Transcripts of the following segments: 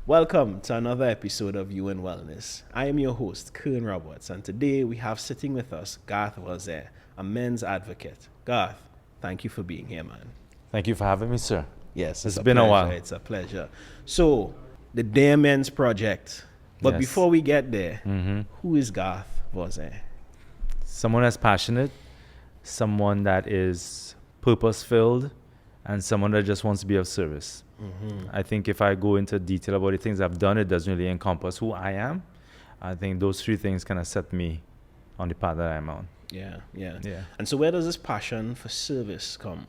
Welcome to another episode of UN Wellness. I am your host, Kern, and today we have sitting with us Garth Voisin, a men's advocate. Garth, thank you for being here, man. Thank you for having me, sir. Yes, it's been a while. It's a pleasure. So, the Dear Men's Project. But Yes. before we get there, who is Garth Voisin? Someone that's passionate, someone that is purpose-filled, and someone that just wants to be of service. I think if I go into detail about the things I've done, it doesn't really encompass who I am. I think those three things kind of set me on the path that I'm on. Yeah. Yeah. And so where does this passion for service come?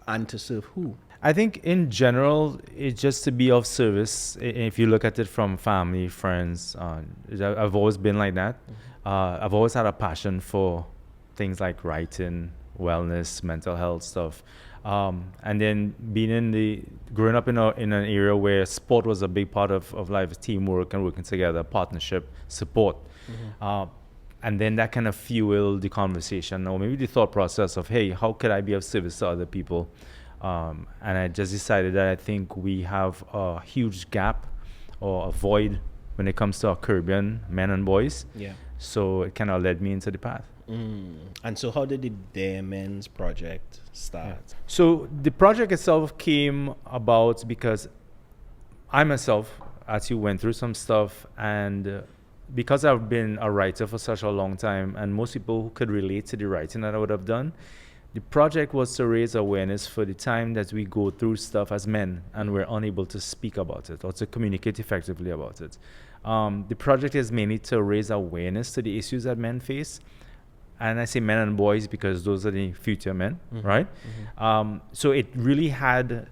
And to serve who? I think in general, it's just to be of service. If you look at it from family, friends, I've always been like that. I've always had a passion for things like writing, wellness, mental health stuff. And then growing up in an area where sport was a big part of life, teamwork and working together, partnership, support. And then that kind of fueled the conversation or maybe the thought process of, hey, how could I be of service to other people? And I just decided that I think we have a huge gap or a void when it comes to our Caribbean men and boys. Yeah. So it kind of led me into the path. And so how did the Dear Men's Project start? So the project itself came about because I myself actually went through some stuff, and because I've been a writer for such a long time and most people who could relate to the writing that I would have done, the project was to raise awareness for the time that we go through stuff as men and we're unable to speak about it or to communicate effectively about it. The project is mainly to raise awareness to the issues that men face. And I say men and boys because those are the future men, right? So it really had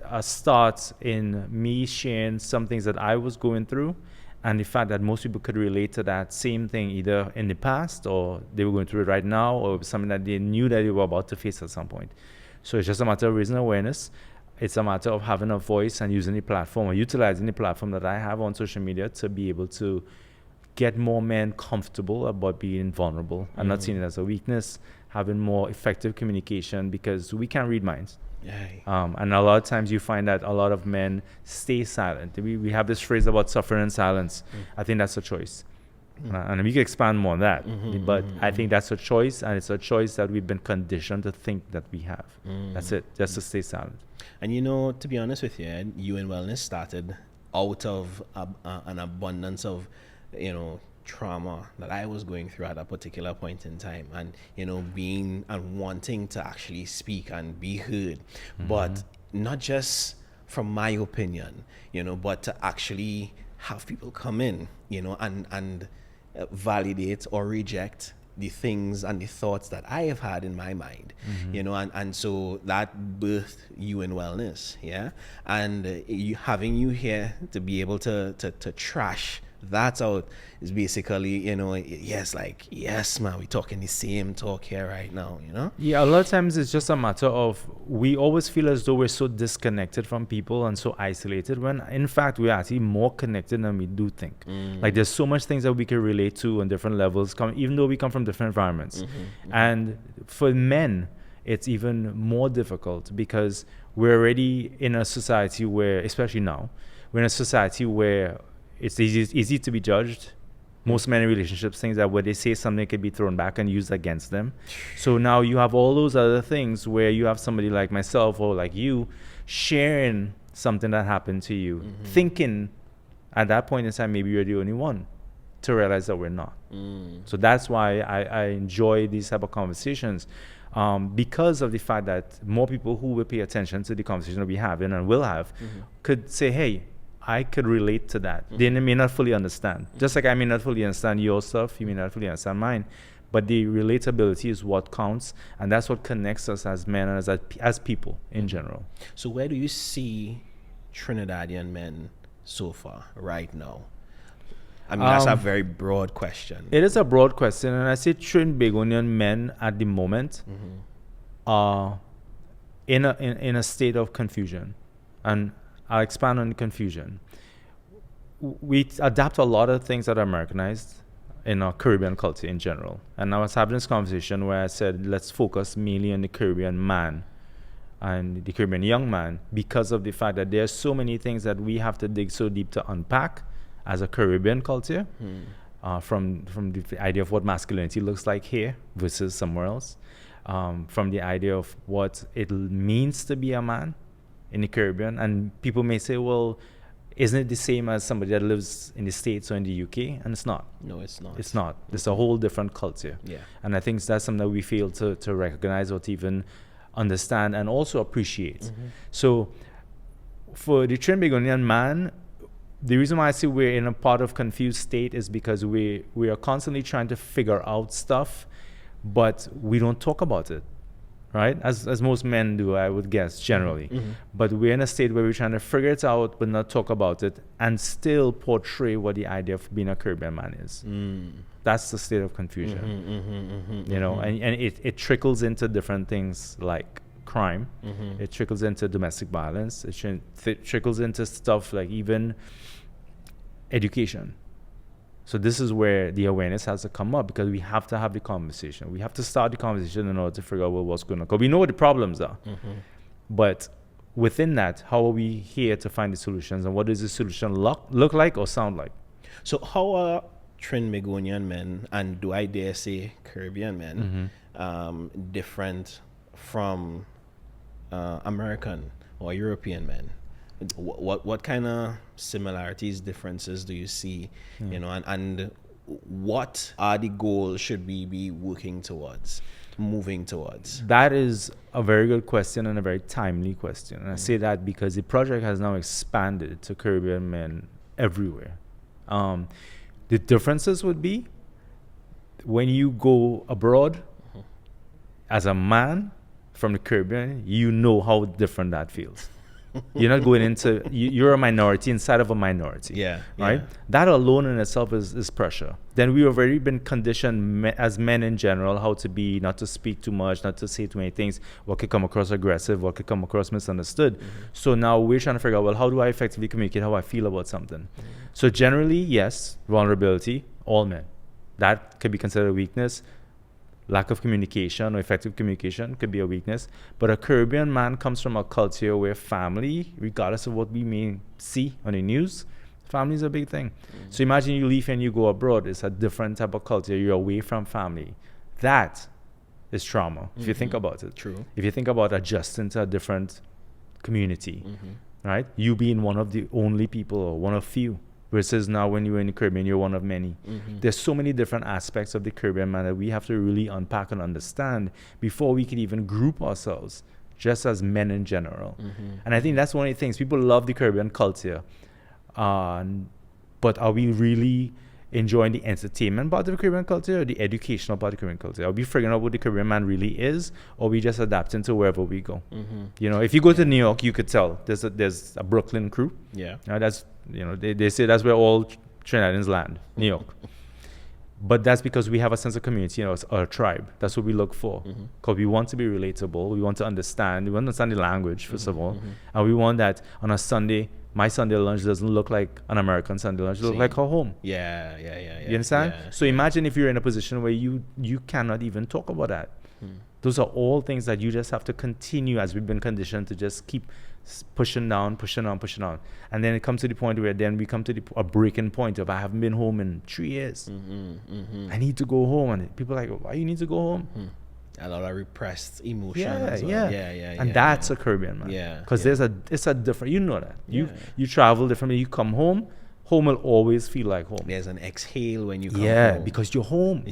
a start in me sharing some things that I was going through, and the fact that most people could relate to that same thing either in the past or they were going through it right now, or something that they knew that they were about to face at some point. So it's just a matter of raising awareness. It's a matter of having a voice and using the platform or utilizing the platform that I have on social media to be able to get more men comfortable about being vulnerable and not seeing it as a weakness, having more effective communication because we can't read minds. And a lot of times you find that a lot of men stay silent. We have this phrase about suffering in silence. I think that's a choice. And we can expand more on that. But I think that's a choice, and it's a choice that we've been conditioned to think that we have. That's it, just to stay silent. And to be honest with you, UN Wellness started out of an abundance of trauma that I was going through at a particular point in time, and being and wanting to actually speak and be heard, but not just from my opinion, but to actually have people come in, and validate or reject the things and the thoughts that I have had in my mind, and so that birthed UN Wellness, and having you here to be able to trash that's out is basically, yes, man, we're talking the same talk here right now, Yeah, a lot of times it's just a matter of we always feel as though we're so disconnected from people and so isolated when in fact we're actually more connected than we do think. Like there's so much things that we can relate to on different levels, even though we come from different environments. And for men, it's even more difficult because we're already in a society where, especially now, we're in a society where it's easy to be judged. Most men in relationships think that when they say something could be thrown back and used against them. So now you have all those other things where you have somebody like myself or like you sharing something that happened to you, thinking at that point in time maybe you're the only one to realize that we're not. So that's why I enjoy these type of conversations, because of the fact that more people who will pay attention to the conversation that we have and will have could say, hey, I could relate to that. They may not fully understand. Just like I may not fully understand your stuff, you may not fully understand mine. But the relatability is what counts, and that's what connects us as men and as people in general. So where do you see Trinidadian men so far, right now? I mean, that's a very broad question. It is a broad question, and I say Trinbagonian men at the moment are in a state of confusion. And I'll expand on the confusion. We adapt a lot of things that are Americanized in our Caribbean culture in general. And I was having this conversation where I said, let's focus mainly on the Caribbean man and the Caribbean young man, because of the fact that there are so many things that we have to dig so deep to unpack as a Caribbean culture, from the idea of what masculinity looks like here versus somewhere else, from the idea of what it means to be a man in the Caribbean. And people may say, well, isn't it the same as somebody that lives in the States or in the UK? And it's not. No, it's not. It's not. It's a whole different culture. Yeah. And I think that's something that we fail to recognize or to even understand and also appreciate. So for the Trinbagonian man, the reason why I say we're in a part of confused state is because we are constantly trying to figure out stuff, but we don't talk about it, right? As most men do, I would guess, generally. But we're in a state where we're trying to figure it out, but not talk about it, and still portray what the idea of being a Caribbean man is. That's the state of confusion, you know, and it trickles into different things like crime. It trickles into domestic violence. It trickles into stuff like even education. So this is where the awareness has to come up, because we have to have the conversation. We have to start the conversation in order to figure out what's going on. Because we know what the problems are. But within that, how are we here to find the solutions? And what does the solution look like or sound like? So how are Trinbagonian men, and do I dare say Caribbean men, different from American or European men? What kind of similarities, differences do you see, you know, and what are the goals should we be working towards, moving towards? That is a very good question and a very timely question. And I say that because the project has now expanded to Caribbean men everywhere. The differences would be when you go abroad as a man from the Caribbean, you know how different that feels. You're not going into, you're a minority inside of a minority. Yeah. Right? Yeah. That alone in itself is pressure. Then we have already been conditioned as men in general, how to be, not to speak too much, not to say too many things, what could come across aggressive, what could come across misunderstood. So now we're trying to figure out, well, how do I effectively communicate how I feel about something? So generally, yes, vulnerability, all men. That could be considered a weakness. Lack of communication or effective communication could be a weakness. But a Caribbean man comes from a culture where family, regardless of what we may see on the news, family is a big thing. So imagine you leave and you go abroad. It's a different type of culture. You're away from family. That is trauma, if you think about it. True. If you think about adjusting to a different community, right? You being one of the only people or one of few. Versus now when you're in the Caribbean, you're one of many. There's so many different aspects of the Caribbean man that we have to really unpack and understand before we can even group ourselves just as men in general. And I think that's one of the things. People love the Caribbean culture. But are we really enjoying the entertainment part of the Caribbean culture or the educational part of the Caribbean culture? Are we figuring out what the Caribbean man really is, or are we just adapting to wherever we go? You know, if you go to New York, you could tell there's a Brooklyn crew. Yeah. That's, you know, they say that's where all Trinidadians land, New York. But that's because we have a sense of community, you know, or a tribe. That's what we look for. Because we want to be relatable. We want to understand. We want to understand the language, first of all. And we want that on a Sunday, my Sunday lunch doesn't look like an American Sunday lunch. It looks like our home. Yeah. You understand? Yeah. So imagine if you're in a position where you cannot even talk about that. Those are all things that you just have to continue, as we've been conditioned to just keep pushing down. And then it comes to the point where then we come to a breaking point of, I haven't been home in 3 years. I need to go home. And people are like, why you need to go home? A lot of repressed emotion as well. Yeah. And that's a Caribbean man. Yeah. Because it's a different, you know that. You travel differently. You come home will always feel like home. There's an exhale when you come home. Because you're home.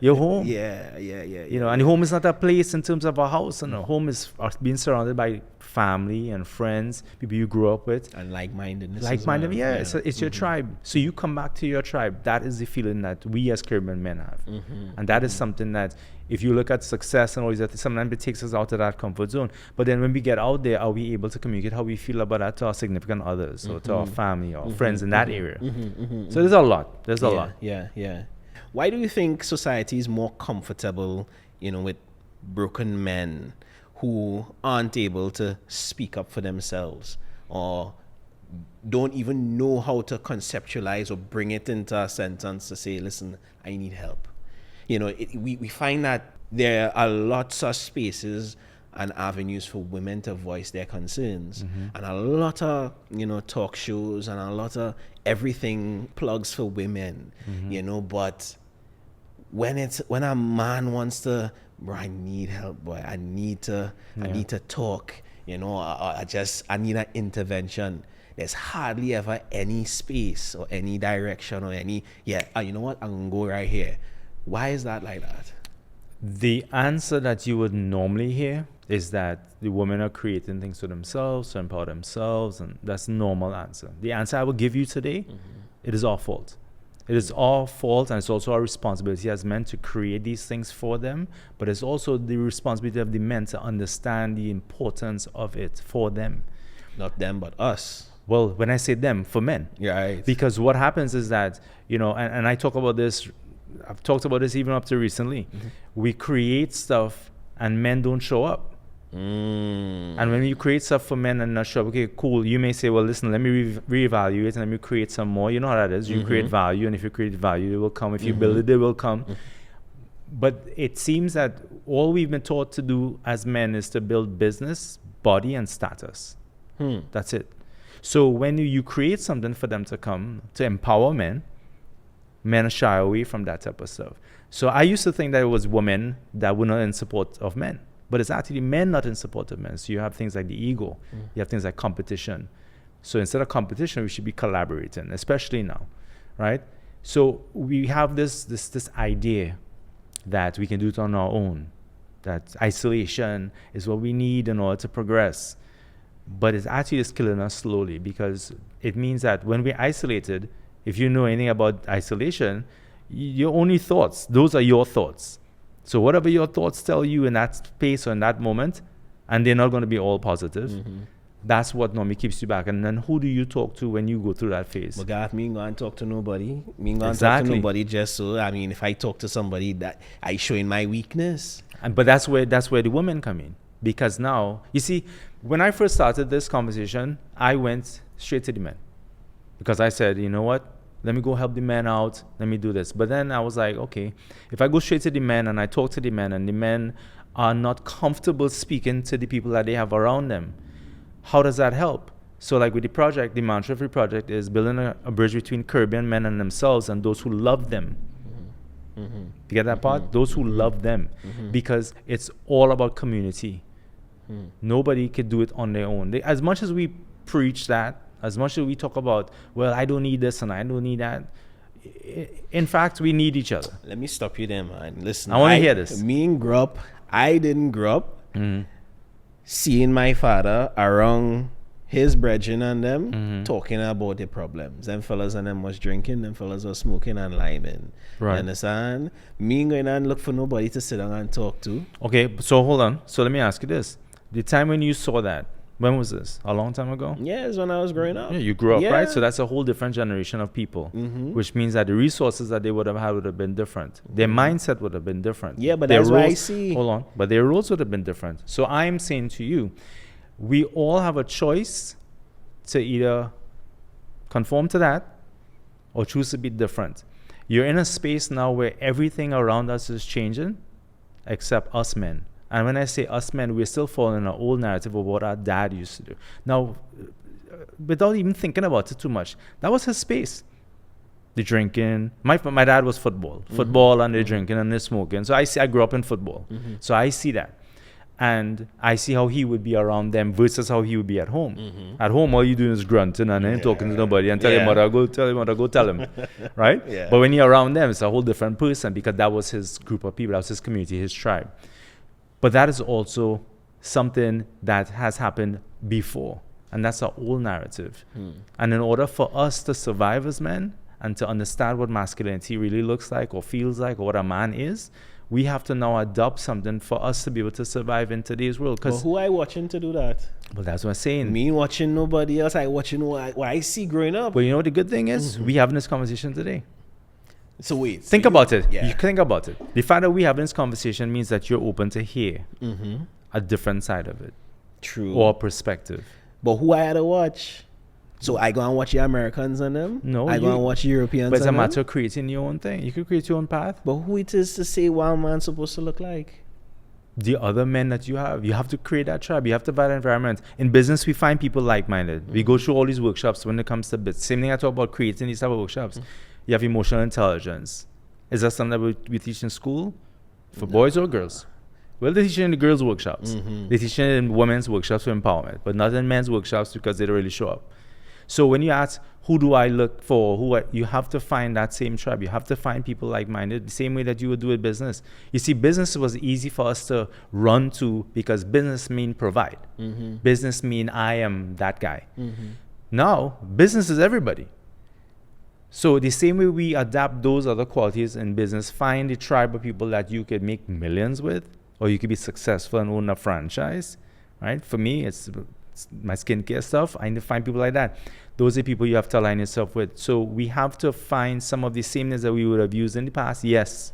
You're home. Yeah. You know, and the home is not a place in terms of a house. And a home is being surrounded by family and friends, people you grew up with. And like-mindedness. It's your tribe. So you come back to your tribe. That is the feeling that we as Caribbean men have. And that is something that, if you look at success and all that, sometimes it takes us out of that comfort zone. But then when we get out there, are we able to communicate how we feel about that to our significant others or to our family or friends in that area? So there's a lot. There's a lot. Yeah. Why do you think society is more comfortable, you know, with broken men who aren't able to speak up for themselves or don't even know how to conceptualize or bring it into a sentence to say, listen, I need help? You know, we find that there are lots of spaces and avenues for women to voice their concerns. And a lot of, talk shows and a lot of everything plugs for women, but when a man wants to, bro, I need help, boy, I need to talk, I need an intervention. There's hardly ever any space or any direction or any, you know what, I'm gonna go right here. Why is that like that? The answer that you would normally hear is that the women are creating things for themselves to empower themselves, and that's the normal answer. The answer I will give you today, it is our fault. It is our fault, and it's also our responsibility as men to create these things for them, but it's also the responsibility of the men to understand the importance of it for them. Not them, but us. Well, when I say them, for men. Yeah, right. Because what happens is that, and I talk about this, I've talked about this even up to recently. We create stuff and men don't show up. And when you create stuff for men and not show up, okay, cool. You may say, well, listen, let me reevaluate and let me create some more. You know how that is. You create value, and if you create value, it will come. If you build it, they will come. But it seems that all we've been taught to do as men is to build business, body, and status. That's it. So when you create something for them to come, to empower men are shy away from that type of stuff. So I used to think that it was women that were not in support of men. But it's actually men not in support of men. So you have things like the ego. You have things like competition. So instead of competition, we should be collaborating, especially now, right? So we have this idea that we can do it on our own, that isolation is what we need in order to progress. But it's actually just killing us slowly, because it means that when we're isolated, if you know anything about isolation, your only thoughts, those are your thoughts. So whatever your thoughts tell you in that space or in that moment, and they're not going to be all positive, that's what normally keeps you back. And then who do you talk to when you go through that phase? But God, me ain't going to talk to nobody. Me ain't going to talk to nobody just so, if I talk to somebody, that I showing my weakness. But that's where the women come in. Because now, you see, when I first started this conversation, I went straight to the men. Because I said, you know what? Let me go help the men out. Let me do this. But then I was like, okay, if I go straight to the men and I talk to the men and the men are not comfortable speaking to the people that they have around them, how does that help? So like with the project, the mantra of the project is building a bridge between Caribbean men and themselves and those who love them. You get that part? Those who love them. Because it's all about community. Nobody can do it on their own. As much as we preach that, as much as we talk about, well, I don't need this and I don't need that, in fact, we need each other. Let me stop you there, man. Listen, I want to hear this. I didn't grow up seeing my father around his brethren and them talking about the problems. Them fellas and them was drinking, them fellas was smoking and liming. Right. You understand? Me ain't going and look for nobody to sit down and talk to. Okay, so hold on. So let me ask you this. The time when you saw that, when was this? A long time ago? Yeah, it's when I was growing up. Yeah, you grew up, right? So that's a whole different generation of people, which means that the resources that they would have had would have been different. Their mindset would have been different. Yeah, but their that's roles, what I see. Hold on. But their roles would have been different. So I'm saying to you, we all have a choice to either conform to that or choose to be different. You're in a space now where everything around us is changing except us men. And when I say us men, we're still following an old narrative of what our dad used to do. Now, without even thinking about it too much, that was his space. The drinking. My dad was football, and the drinking and the smoking. So I grew up in football. So I see that. And I see how he would be around them versus how he would be at home. At home, all you do is grunting and then talking to nobody and tell your mother, go tell him. Right? Yeah. But when you're around them, it's a whole different person, because that was his group of people. That was his community, his tribe. But that is also something that has happened before. And that's our old narrative. And in order for us to survive as men and to understand what masculinity really looks like or feels like or what a man is, we have to now adopt something for us to be able to survive in today's world. But who I watching to do that? Well, that's what I'm saying. Me watching nobody else. I watching what I see growing up. But you know what the good thing is? We having this conversation today. So wait. Think about it. Yeah. You think about it. The fact that we having this conversation means that you're open to hear a different side of it. True. Or perspective. But who I had to watch? So I go and watch the Americans and them? No. I go and watch Europeans But it's a and matter them? of creating your own thing. You can create your own path. But who it is to say what a man's supposed to look like? the other men that you have to create that tribe. You have to provide that environment. In business, we find people like-minded. We go through all these workshops when it comes to bits. Same thing I talk about creating these type of workshops. You have emotional intelligence. Is that something that we teach in school for boys or girls? Well, they teach it in the girls' workshops. They teach it in women's workshops for empowerment, but not in men's workshops because they don't really show up. So when you ask, who do I look for? You have to find that same tribe. You have to find people like-minded, the same way that you would do with business. You see, business was easy for us to run to because business mean provide. Business mean I am that guy. Now, business is everybody. So the same way we adapt those other qualities in business, find the tribe of people that you could make millions with, or you could be successful and own a franchise, right? For me, it's my skincare stuff. I need to find people like that. Those are people you have to align yourself with. So we have to find some of the sameness that we would have used in the past, yes,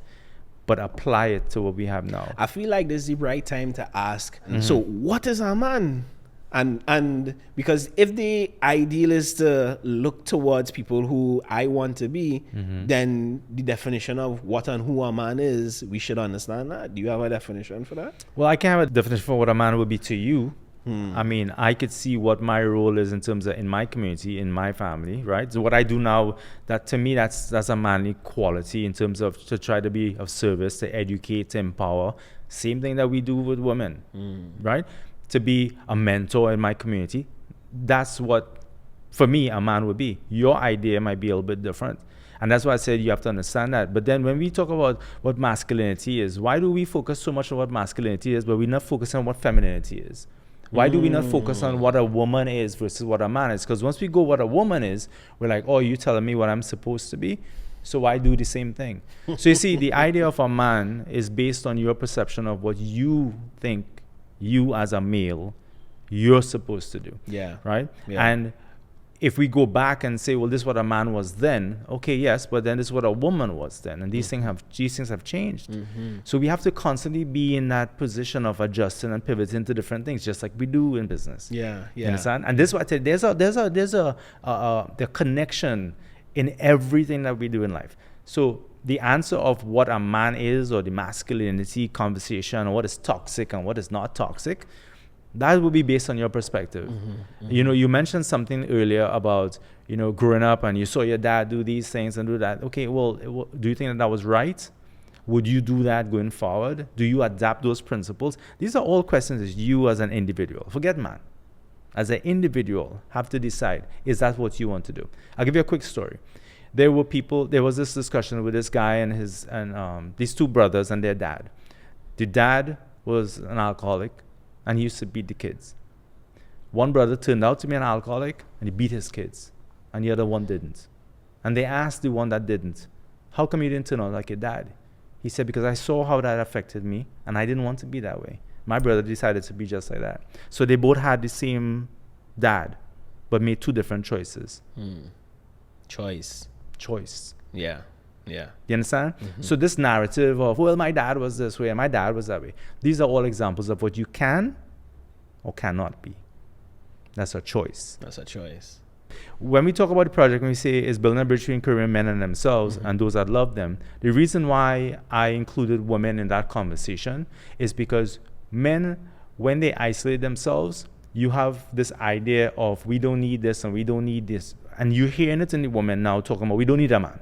but apply it to what we have now. I feel like this is the right time to ask, so what is a man? And because if the ideal is to look towards people who I want to be, then the definition of what and who a man is, we should understand that. Do you have a definition for that? Well, I can have a definition for what a man would be to you. I mean, I could see what my role is in terms of in my community, in my family, right? So what I do now, that to me, that's a manly quality in terms of to try to be of service, to educate, to empower. Same thing that we do with women, right? To be a mentor in my community. That's what, for me, a man would be. Your idea might be a little bit different. And that's why I said you have to understand that. But then when we talk about what masculinity is, why do we focus so much on what masculinity is, but we're not focusing on what femininity is? Why do we not focus on what a woman is versus what a man is? Because once we go what a woman is, we're like, oh, you're telling me what I'm supposed to be? So why do the same thing? So you see, the idea of a man is based on your perception of what you think you as a male, you're supposed to do. Yeah. Right? Yeah. And if we go back and say, well, this is what a man was then, okay, yes, but then this is what a woman was then. And these things have changed. So we have to constantly be in that position of adjusting and pivoting to different things, just like we do in business. Yeah. You understand? And this is what I tell you, there's a connection in everything that we do in life. So the answer of what a man is, or the masculinity conversation, or what is toxic and what is not toxic, that will be based on your perspective. You know, you mentioned something earlier about, you know, growing up and you saw your dad do these things and do that. Okay, well, do you think that was right? Would you do that going forward? Do you adapt those principles? These are all questions that you as an individual, forget man, as an individual have to decide, is that what you want to do? I'll give you a quick story. There was this discussion with this guy and these two brothers and their dad. The dad was an alcoholic, and he used to beat the kids. One brother turned out to be an alcoholic, and he beat his kids, and the other one didn't. And they asked the one that didn't, how come you didn't turn out like your dad? He said, because I saw how that affected me, and I didn't want to be that way. My brother decided to be just like that. So they both had the same dad, but made two different choices. Choice. Yeah. Yeah. You understand? So this narrative of, well, my dad was this way and my dad was that way. These are all examples of what you can or cannot be. That's a choice. When we talk about the project, when we say it's building a bridge between Korean men and themselves and those that love them, the reason why I included women in that conversation is because men, when they isolate themselves, you have this idea of we don't need this and we don't need this. And you're hearing it in the women now talking about we don't need a man.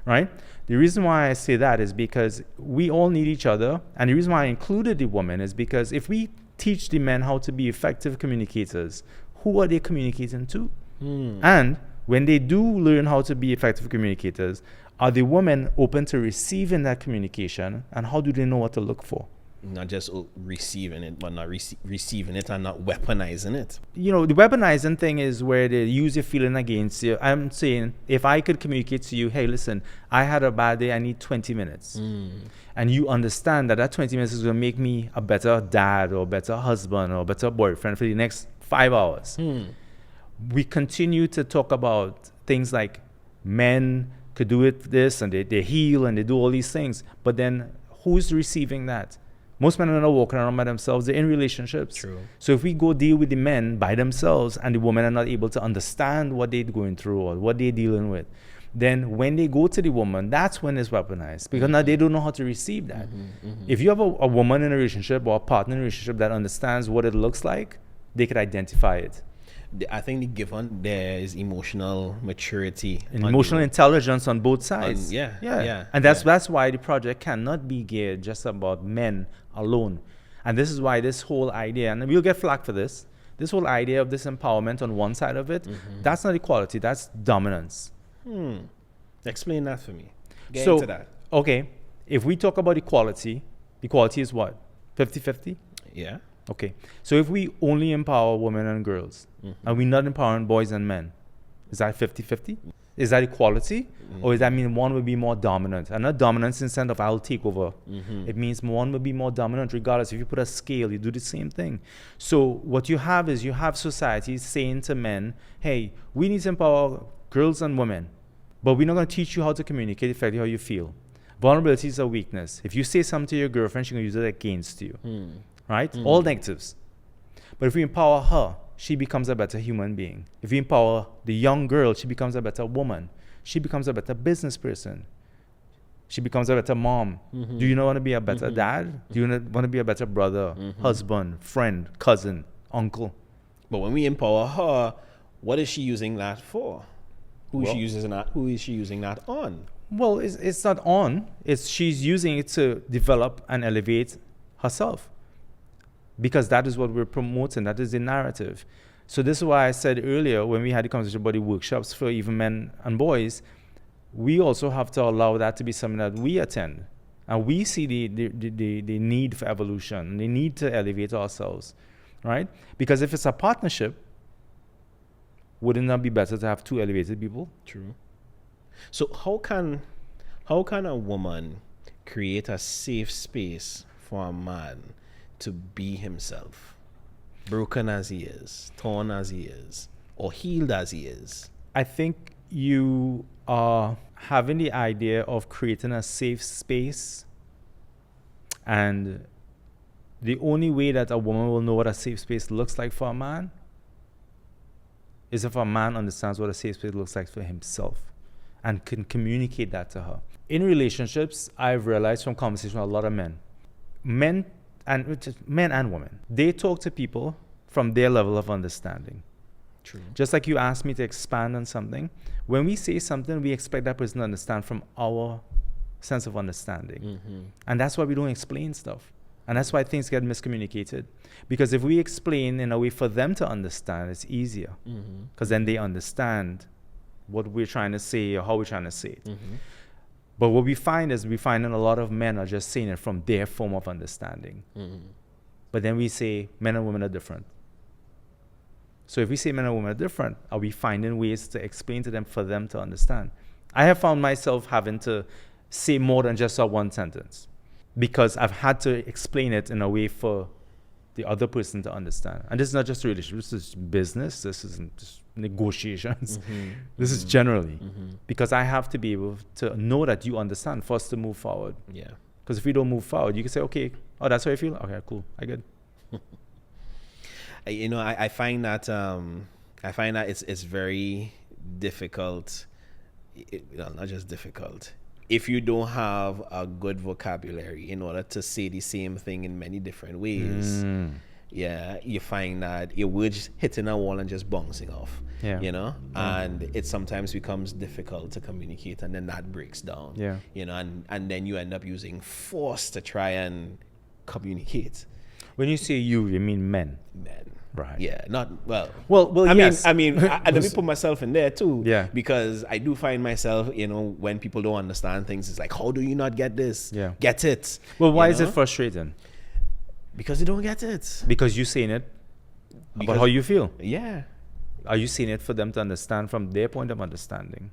Right? The reason why I say that is because we all need each other. And the reason why I included the women is because if we teach the men how to be effective communicators, who are they communicating to? And when they do learn how to be effective communicators, are the women open to receiving that communication? And how do they know what to look for? Not just receiving it, but not receiving it and not weaponizing it. You know, the weaponizing thing is where they use your feeling against you. I'm saying, if I could communicate to you, hey, listen, I had a bad day, I need 20 minutes. And you understand that 20 minutes is going to make me a better dad or better husband or better boyfriend for the next 5 hours. We continue to talk about things like men could do it this and they heal and they do all these things. But then who's receiving that? Most men are not walking around by themselves. They're in relationships. True. So if we go deal with the men by themselves and the women are not able to understand what they're going through or what they're dealing with, then when they go to the woman, that's when it's weaponized, because now they don't know how to receive that. If you have a woman in a relationship or a partner in a relationship that understands what it looks like, they could identify it. I think there is emotional maturity And emotional intelligence on both sides. And that's why the project cannot be geared just about men alone. And this is why this whole idea, and we'll get flack for this whole idea of this empowerment on one side of it, that's not equality, that's dominance. Explain that for me. Get into that. Okay, if we talk about equality is what? 50-50? Yeah. Okay, so if we only empower women and girls, and we're not empowering boys and men, is that 50-50? Is that equality? Or does that mean one will be more dominant? And not dominance in the sense of I'll take over. It means one will be more dominant regardless. If you put a scale, you do the same thing. So what you have is you have societies saying to men, hey, we need to empower girls and women, but we're not going to teach you how to communicate effectively how you feel. Vulnerability is a weakness. If you say something to your girlfriend, she's going to use it against you. Right? All negatives. But if we empower her, she becomes a better human being. If we empower the young girl, she becomes a better woman. She becomes a better business person. She becomes a better mom. Do you not want to be a better dad? Do you not want to be a better brother, husband, friend, cousin, uncle? But when we empower her, what is she using that for? Who is she using that on? Well, it's not on. She's using it to develop and elevate herself. Because that is what we're promoting. That is the narrative. So this is why I said earlier, when we had the conversation about the workshops for even men and boys, we also have to allow that to be something that we attend. And we see the need for evolution, the need to elevate ourselves, right? Because if it's a partnership, wouldn't that be better to have two elevated people? True. So how can a woman create a safe space for a man to be himself, broken as he is, torn as he is, or healed as he is? I think you are having the idea of creating a safe space, and the only way that a woman will know what a safe space looks like for a man is if a man understands what a safe space looks like for himself and can communicate that to her. In relationships, I've realized from conversation with a lot of men and women, they talk to people from their level of understanding. True. Just like you asked me to expand on something, when we say something, we expect that person to understand from our sense of understanding. And that's why we don't explain stuff. And that's why things get miscommunicated. Because if we explain in a way for them to understand, it's easier. Because then they understand what we're trying to say or how we're trying to say it. But what we find is that a lot of men are just saying it from their form of understanding. But then we say men and women are different. So if we say men and women are different, are we finding ways to explain to them for them to understand? I have found myself having to say more than just a one sentence, because I've had to explain it in a way for the other person to understand. And this is not just a relationship, this is business, this isn't just negotiations. This is generally. Because I have to be able to know that you understand for us to move forward. Yeah. Because if we don't move forward, you can say, okay, oh, that's how you feel? Okay, cool, I get it. I find that it's very difficult, not just difficult, if you don't have a good vocabulary in order to say the same thing in many different ways. Yeah, you find that your words hitting a wall and just bouncing off. And it sometimes becomes difficult to communicate, and then that breaks down. And then you end up using force to try and communicate. When you say you mean men. Right. Yeah. Not well. Well. Yes. I mean. Let me put myself in there too. Yeah. Because I do find myself, when people don't understand things, it's like, how do you not get this? Yeah. Get it. Well, why is it frustrating? Because you don't get it. Because you're saying it about how you feel. Yeah. Are you saying it for them to understand from their point of understanding?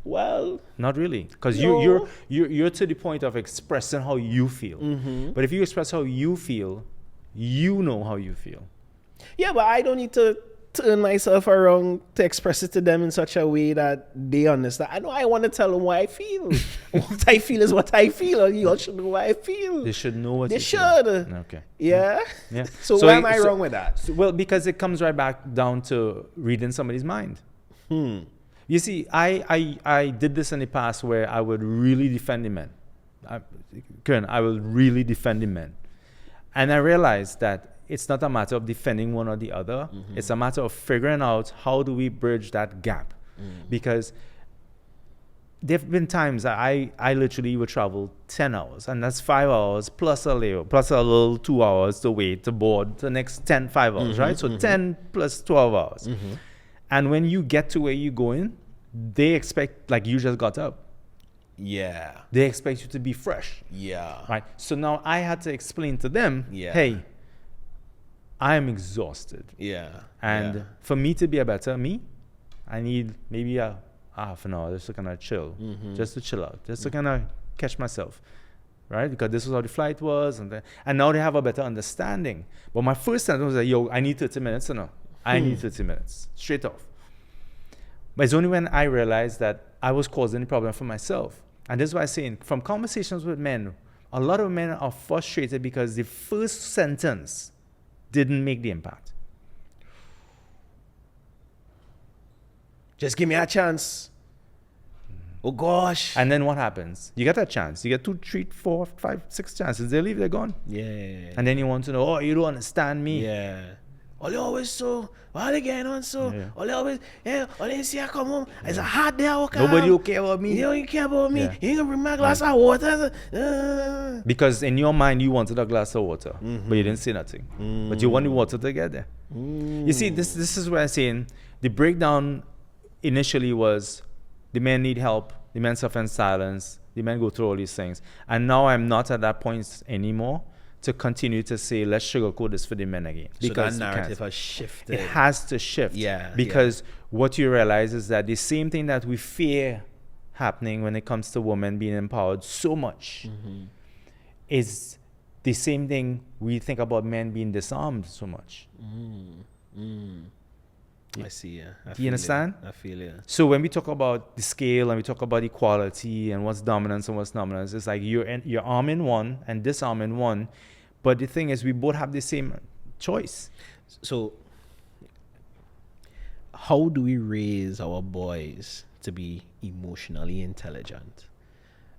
Well, not really, because no. you're to the point of expressing how you feel. But if you express how you feel, you know how you feel. Yeah, but I don't need to turn myself around to express it to them in such a way that they understand. I know I want to tell them what I feel. What I feel is what I feel, and you all should know what I feel. They should know what they you should. Feel. Okay. Yeah. Yeah. So why am I wrong with that? Well, because it comes right back down to reading somebody's mind. You see, I did this in the past where I would really defend the men. Kern, I will really defend the men. And I realized that it's not a matter of defending one or the other. Mm-hmm. It's a matter of figuring out how do we bridge that gap. Because there have been times that I literally would travel 10 hours, and that's 5 hours plus a layover, plus a little 2 hours to wait to board the next 5 hours, right? So 10 plus 12 hours. And when you get to where you're going, they expect, like, you just got up. Yeah. They expect you to be fresh. Yeah. Right? So now I had to explain to them, hey, I am exhausted. Yeah. And for me to be a better me, I need maybe a half an hour just to kind of chill, just to chill out, just to kind of catch myself, right? Because this was how the flight was, and now they have a better understanding. But my first sentence was like, yo, I need 30 minutes, or no? I need 30 minutes, straight off. But it's only when I realized that I was causing the problem for myself. And this is why I'm saying, from conversations with men, a lot of men are frustrated because the first sentence didn't make the impact. Just give me a chance. Oh gosh. And then what happens? You get a chance. You get 2, 3, 4, 5, 6 chances. They leave, they're gone. Yeah. And then you want to know, oh, you don't understand me. Yeah. All you always so, all they getting on so, all you always, all they see I come home, it's a hot day I walk out. Nobody will care about me. You don't care about me. You ain't gonna bring my glass of water. Because in your mind, you wanted a glass of water, but you didn't say nothing. But you want the water to get there. You see, this is what I'm saying. The breakdown initially was the men need help, the men suffer in silence, the men go through all these things. And now I'm not at that point anymore to continue to say, let's sugarcoat this for the men again. Because so that narrative has shifted. It has to shift. Yeah. Because what you realize is that the same thing that we fear happening when it comes to women being empowered so much is the same thing we think about men being disarmed so much. I see, yeah. Do you understand? I feel it. So when we talk about the scale and we talk about equality and what's dominance and what's dominance, it's like you're arm in one and disarm in one. But the thing is, we both have the same choice. So how do we raise our boys to be emotionally intelligent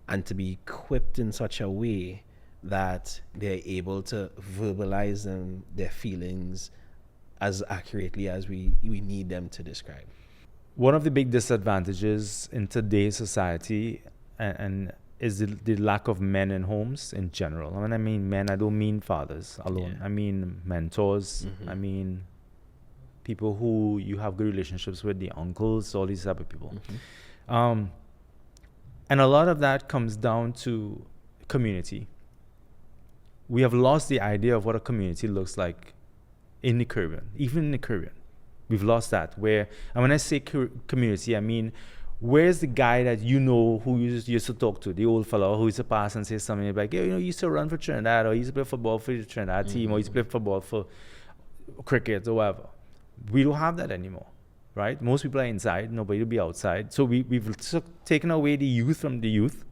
and to be equipped in such a way that they're able to verbalize their feelings as accurately as we need them to describe? One of the big disadvantages in today's society and is the lack of men in homes in general. When I mean men, I don't mean fathers alone. Yeah. I mean mentors. I mean people who you have good relationships with, the uncles, all these type of people. And a lot of that comes down to community. We have lost the idea of what a community looks like in the Caribbean, even in the Caribbean. We've lost that. And when I say community, I mean, where's the guy that you know who you used to talk to, the old fellow who used to pass and say something like, hey, you used to run for Trinidad, or you used to play football for the Trinidad team, or you used to play football for cricket or whatever. We don't have that anymore, right? Most people are inside, nobody will be outside. So we've taken away the youth from the youth.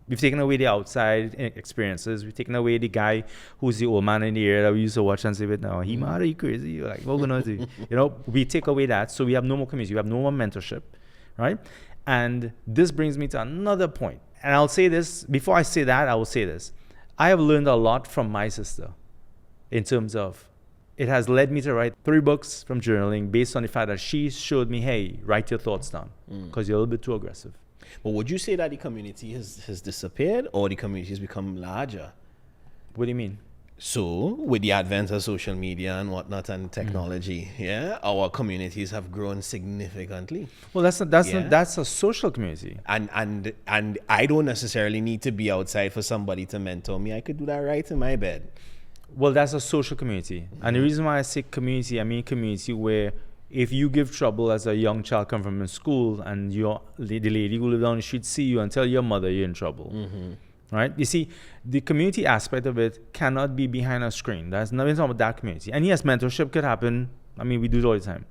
We've taken away the outside experiences. We've taken away the guy who's the old man in the area that we used to watch and say, now he mad, are you crazy? You're like, what gonna do? We take away that. So we have no more community. We have no more mentorship, right? And this brings me to another point. And I'll say this, before I say that, I will say this. I have learned a lot from my sister in terms of, it has led me to write 3 books from journaling based on the fact that she showed me, hey, write your thoughts down because you're a little bit too aggressive. But would you say that the community has disappeared or the community has become larger? What do you mean? So, with the advent of social media and whatnot and technology, our communities have grown significantly. Well, that's a social community. And I don't necessarily need to be outside for somebody to mentor me. I could do that right in my bed. Well, that's a social community. And the reason why I say community, I mean community where if you give trouble as a young child come from school and the lady who lives down the street see you and tell your mother you're in trouble, right? You see, the community aspect of it cannot be behind a screen. There's nothing about that community. And yes, mentorship could happen. I mean, we do it all the time.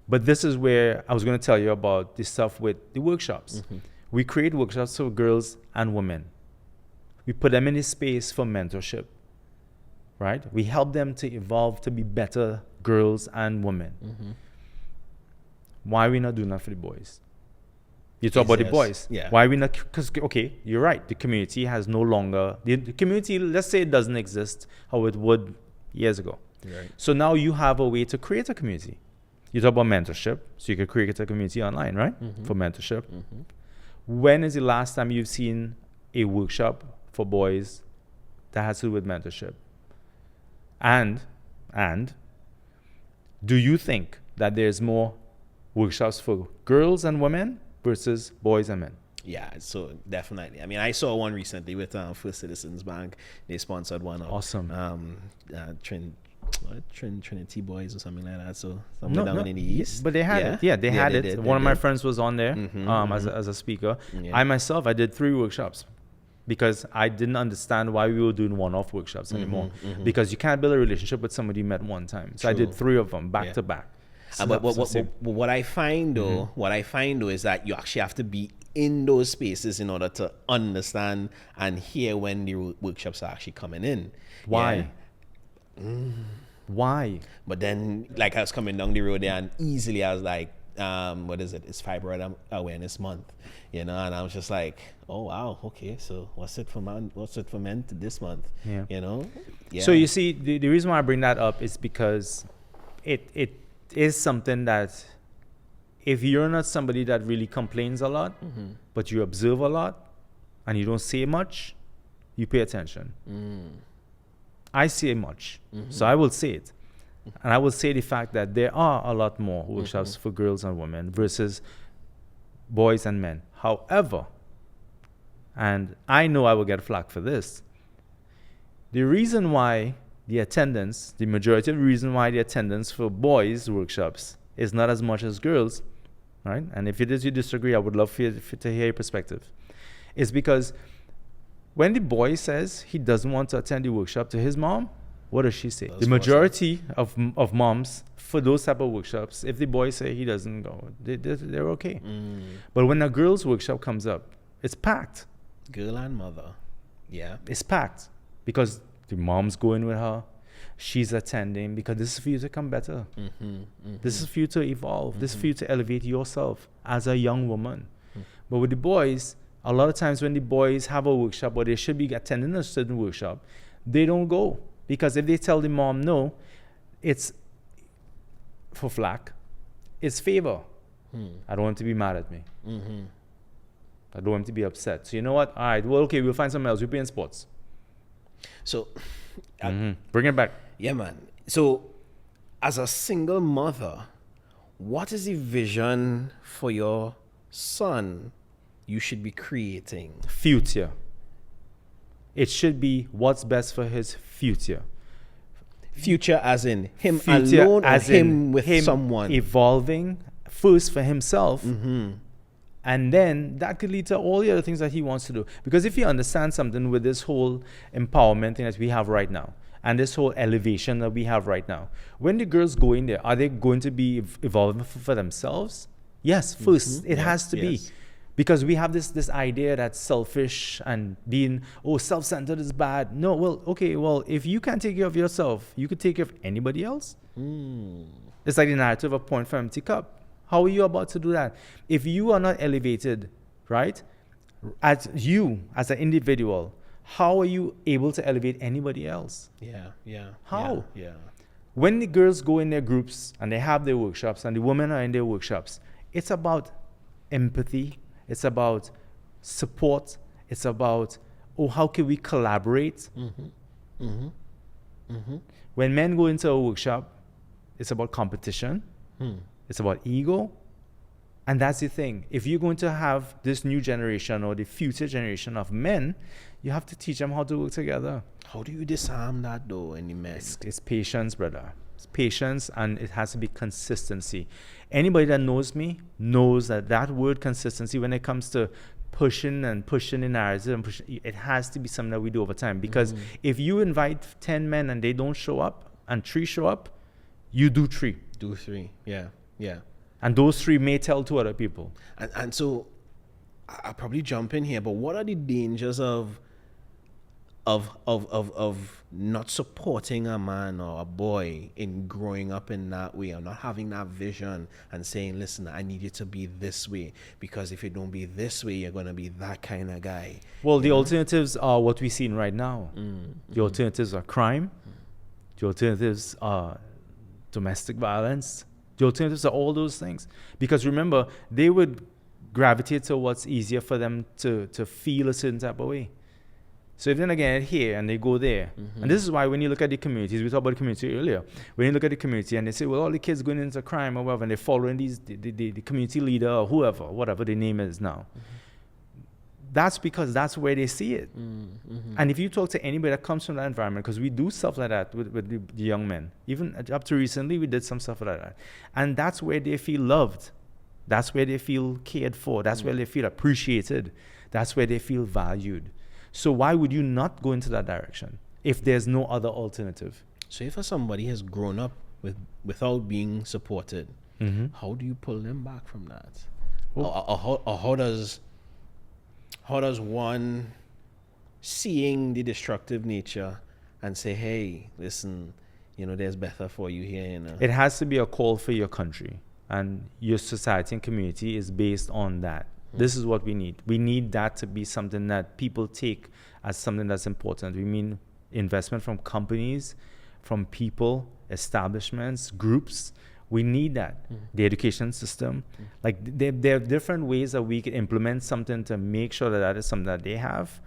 But this is where I was going to tell you about the stuff with the workshops. We create workshops for girls and women. We put them in a space for mentorship, right? We help them to evolve to be better girls and women. why are we not doing that for the boys? You talk about the boys. Yeah. Why are we not? Because, okay, you're right. The community has no longer, the community, let's say it doesn't exist how it would years ago. Right. So now you have a way to create a community. You talk about mentorship, so you can create a community online, right? For mentorship. When is the last time you've seen a workshop for boys that has to do with mentorship? And do you think that there's more workshops for girls and women versus boys and men? Yeah, so definitely. I mean, I saw one recently with First Citizens Bank. They sponsored one. Awesome. Trinity Boys or something like that. So somewhere down in the east. But they had it. Yeah, they had it. One of my friends was on there as a speaker. Yeah. I myself, I did 3 workshops because I didn't understand why we were doing one-off workshops anymore. Because you can't build a relationship with somebody you met one time. So I did 3 of them back to back. But what I find though, is that you actually have to be in those spaces in order to understand and hear when the workshops are actually coming in. Why? Why? But then, like, I was coming down the road there, and easily I was like, what is it? It's Fibroid Awareness Month, and I was just like, oh wow, okay, so what's it for men to this month? Yeah. So you see, the reason why I bring that up is because it is something that if you're not somebody that really complains a lot, but you observe a lot and you don't say much, you pay attention. I say much, so I will say it. And I will say the fact that there are a lot more workshops for girls and women versus boys and men. However, and I know I will get flack for this, the reason why the majority of the reason why the attendance for boys workshops is not as much as girls, right? And if you disagree, I would love to hear your perspective. Is because when the boy says he doesn't want to attend the workshop to his mom, what does she say? The majority of moms for those type of workshops, if the boy say he doesn't go, they're okay. But when a girl's workshop comes up, it's packed. Girl and mother. Yeah. It's packed because the mom's going with her. She's attending because this is for you to come better. This is for you to evolve. This is for you to elevate yourself as a young woman. But with the boys, a lot of times when the boys have a workshop or they should be attending a certain workshop, they don't go. Because if they tell the mom no, it's for flack. It's favor. I don't want to be mad at me. I don't want to be upset. So you know what? All right, well, okay, we'll find something else. We'll play in sports. So, bring it back. Yeah, man. So, as a single mother, what is the vision for your son you should be creating? Future. It should be what's best for his future. Future as in him alone or him with someone? Evolving first for himself. And then that could lead to all the other things that he wants to do. Because if you understand something with this whole empowerment thing that we have right now, and this whole elevation that we have right now, when the girls go in there, are they going to be evolving for themselves? Yes, first. It has to be. Because we have this idea that's selfish and being, self-centered is bad. No, well, if you can't take care of yourself, you could take care of anybody else. It's like the narrative of point for empty cup. How are you about to do that? If you are not elevated, right, as an individual, how are you able to elevate anybody else? Yeah. How? Yeah. When the girls go in their groups and they have their workshops and the women are in their workshops, it's about empathy. It's about support. It's about, how can we collaborate? When men go into a workshop, it's about competition. It's about ego. And that's the thing. If you're going to have this new generation or the future generation of men, you have to teach them how to work together. How do you disarm that though in the men? It's patience, brother. It's patience, and it has to be consistency. Anybody that knows me knows that word consistency, when it comes to pushing the narrative, it has to be something that we do over time. Because if you invite 10 men and they don't show up and 3 show up, you do 3. Do 3, yeah. And those 3 may tell 2 other people. And so I'll probably jump in here, but what are the dangers of of not supporting a man or a boy in growing up in that way, or not having that vision and saying, listen, I need you to be this way, because if you don't be this way, you're going to be that kind of guy. Well, the alternatives are what we're seeing right now. The alternatives are crime. The alternatives are domestic violence. The alternatives are all those things. Because remember, they would gravitate to what's easier for them to feel a certain type of way. So if they're not getting it here and they go there, and this is why when you look at the communities, we talked about the community earlier, when you look at the community and they say, well, all the kids going into crime or whatever, and they're following the community leader or whoever, whatever the name is now, that's because that's where they see it. And if you talk to anybody that comes from that environment, because we do stuff like that with the young men, even up to recently, we did some stuff like that. And that's where they feel loved. That's where they feel cared for. That's where they feel appreciated. That's where they feel valued. So why would you not go into that direction if there's no other alternative? So if somebody has grown up without being supported, how do you pull them back from that? Or how does one seeing the destructive nature and say, hey, listen, there's better for you here. It has to be a call for your country, and your society and community is based on that. This is what we need. We need that to be something that people take as something that's important. We mean investment from companies, from people, establishments, groups. We need that. The education system. Like there are different ways that we can implement something to make sure that that is something that they have.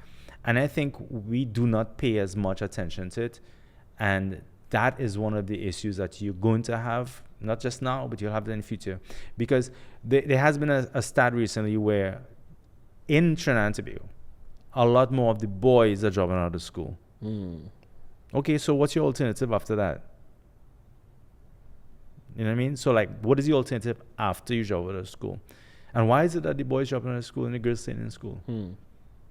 And I think we do not pay as much attention to it. And that is one of the issues that you're going to have, not just now, but you'll have it in the future. Because there has been a stat recently where in Trinidad and Tobago, a lot more of the boys are dropping out of school. Okay, so what's your alternative after that? You know what I mean? So like, what is the alternative after you drop out of school? And why is it that the boys dropping out of school and the girls staying in school?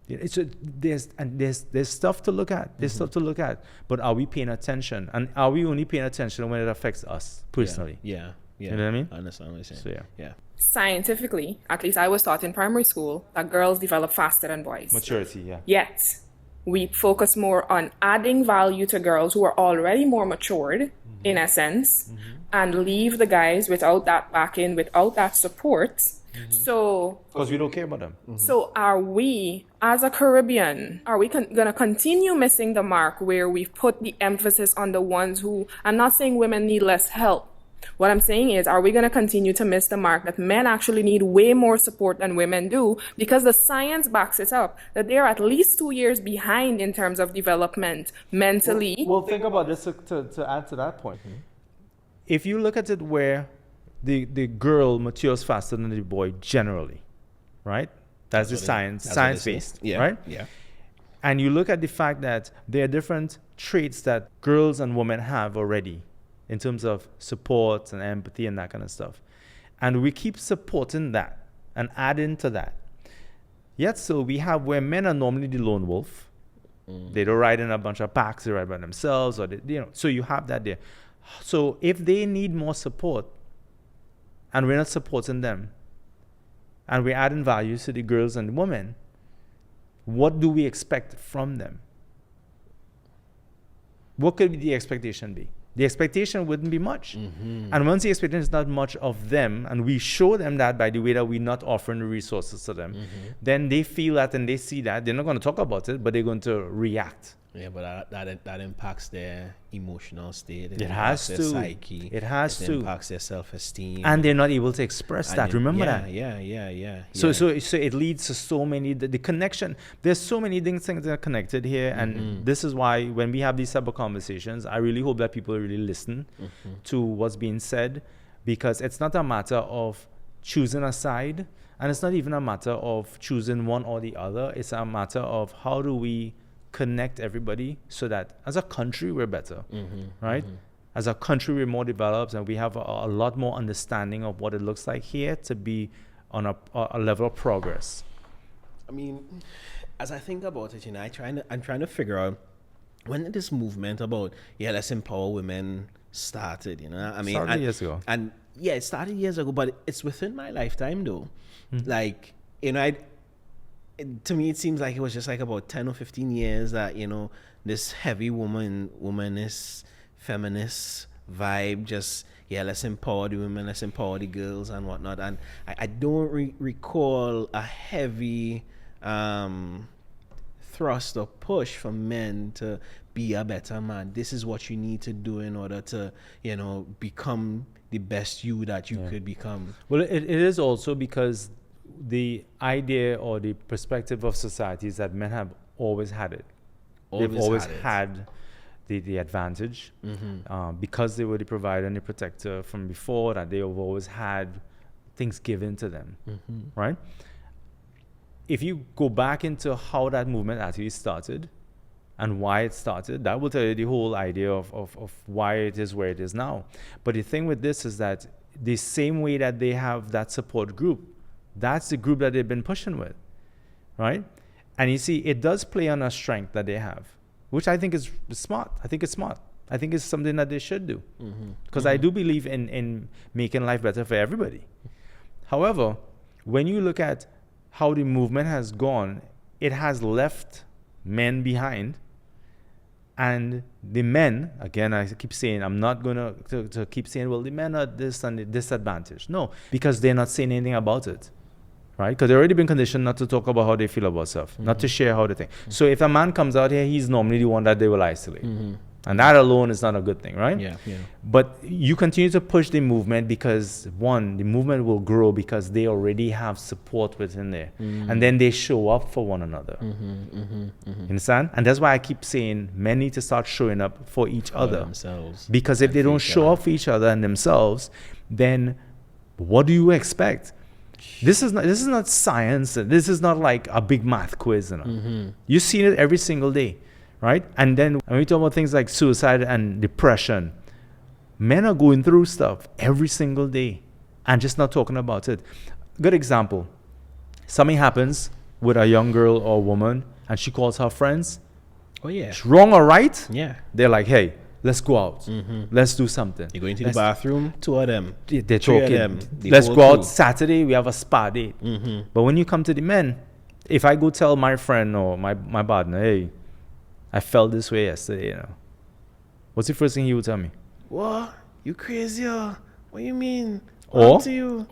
There's stuff to look at. There's stuff to look at. But are we paying attention? And are we only paying attention when it affects us personally? Yeah. You know what I mean? I understand what you're saying. So yeah. Scientifically, at least I was taught in primary school, that girls develop faster than boys. Maturity, yeah. Yet, we focus more on adding value to girls who are already more matured, in essence, and leave the guys without that backing, without that support. So, because we don't care about them. So are we, as a Caribbean, are we going to continue missing the mark where we've put the emphasis on the ones who, I'm not saying women need less help. What I'm saying is, are we going to continue to miss the mark that men actually need way more support than women do? Because the science backs it up, that they're at least 2 years behind in terms of development mentally. Well, think about this to add to that point. If you look at it where the girl matures faster than the boy generally, right? That's the science-based, right? Yeah. And you look at the fact that there are different traits that girls and women have already in terms of support and empathy and that kind of stuff. And we keep supporting that and adding to that. Yet still we have where men are normally the lone wolf. They don't ride in a bunch of packs, they ride by themselves, or so you have that there. So if they need more support and we're not supporting them and we're adding values to the girls and women, what do we expect from them? What could the expectation be? The expectation wouldn't be much. And once the expectation is not much of them, and we show them that by the way that we're not offering the resources to them, then they feel that and they see that. They're not going to talk about it, but they're going to react. Yeah, but that impacts their emotional state. It has their to. Psyche. It has it to. impacts their self-esteem. And they're not able to express that. Remember that. Yeah. So it leads to so many, the connection, there's so many things that are connected here. And this is why when we have these type of conversations, I really hope that people really listen to what's being said, because it's not a matter of choosing a side, and it's not even a matter of choosing one or the other. It's a matter of how do we connect everybody so that as a country we're better, right? As a country we're more developed and we have a lot more understanding of what it looks like here to be on a level of progress. I mean, as I think about it, I'm trying to figure out when did this movement about let's empower women started. I mean, started years ago. And it started years ago, but it's within my lifetime though. Like to me, it seems like it was just like about 10 or 15 years that, this heavy womanist, feminist vibe just, let's empower the women, let's empower the girls and whatnot. And I don't recall a heavy thrust or push for men to be a better man. This is what you need to do in order to, become the best you that you could become. Well, it is also because the idea or the perspective of society is that men have always had it. They've always had the advantage because they were the provider and the protector from before, that they have always had things given to them, right? If you go back into how that movement actually started and why it started, that will tell you the whole idea of why it is where it is now. But the thing with this is that the same way that they have that support group, that's the group that they've been pushing with, right? And you see, it does play on a strength that they have, which I think is smart. I think it's smart. I think it's something that they should do. Because I do believe in making life better for everybody. However, when you look at how the movement has gone, it has left men behind. And the men, again, I keep saying, I'm not going to keep saying, well, the men are this and the disadvantage. No, because they're not saying anything about it, right? Because they've already been conditioned not to talk about how they feel about stuff, not to share how they think. So if a man comes out here, he's normally the one that they will isolate. And that alone is not a good thing, right? Yeah. But you continue to push the movement because, one, the movement will grow because they already have support within there. And then they show up for one another. You understand? And that's why I keep saying men need to start showing up for each other. Themselves. Because if they don't show up for each other and themselves, then what do you expect? This is not science. This is not like a big math quiz. You see it every single day. Right? And then when we talk about things like suicide and depression, men are going through stuff every single day and just not talking about it. Good example. Something happens with a young girl or woman and she calls her friends. Oh, yeah. It's wrong or right? Yeah. They're like, hey, let's go out. Let's do something. You're going to the bathroom, 2 of them. They're 3 talking. of them. Let's go out Saturday. We have a spa date. But when you come to the men, if I go tell my friend or my partner, hey, I felt this way yesterday, what's the first thing he would tell me? What? You crazy? What you mean? Or, to you?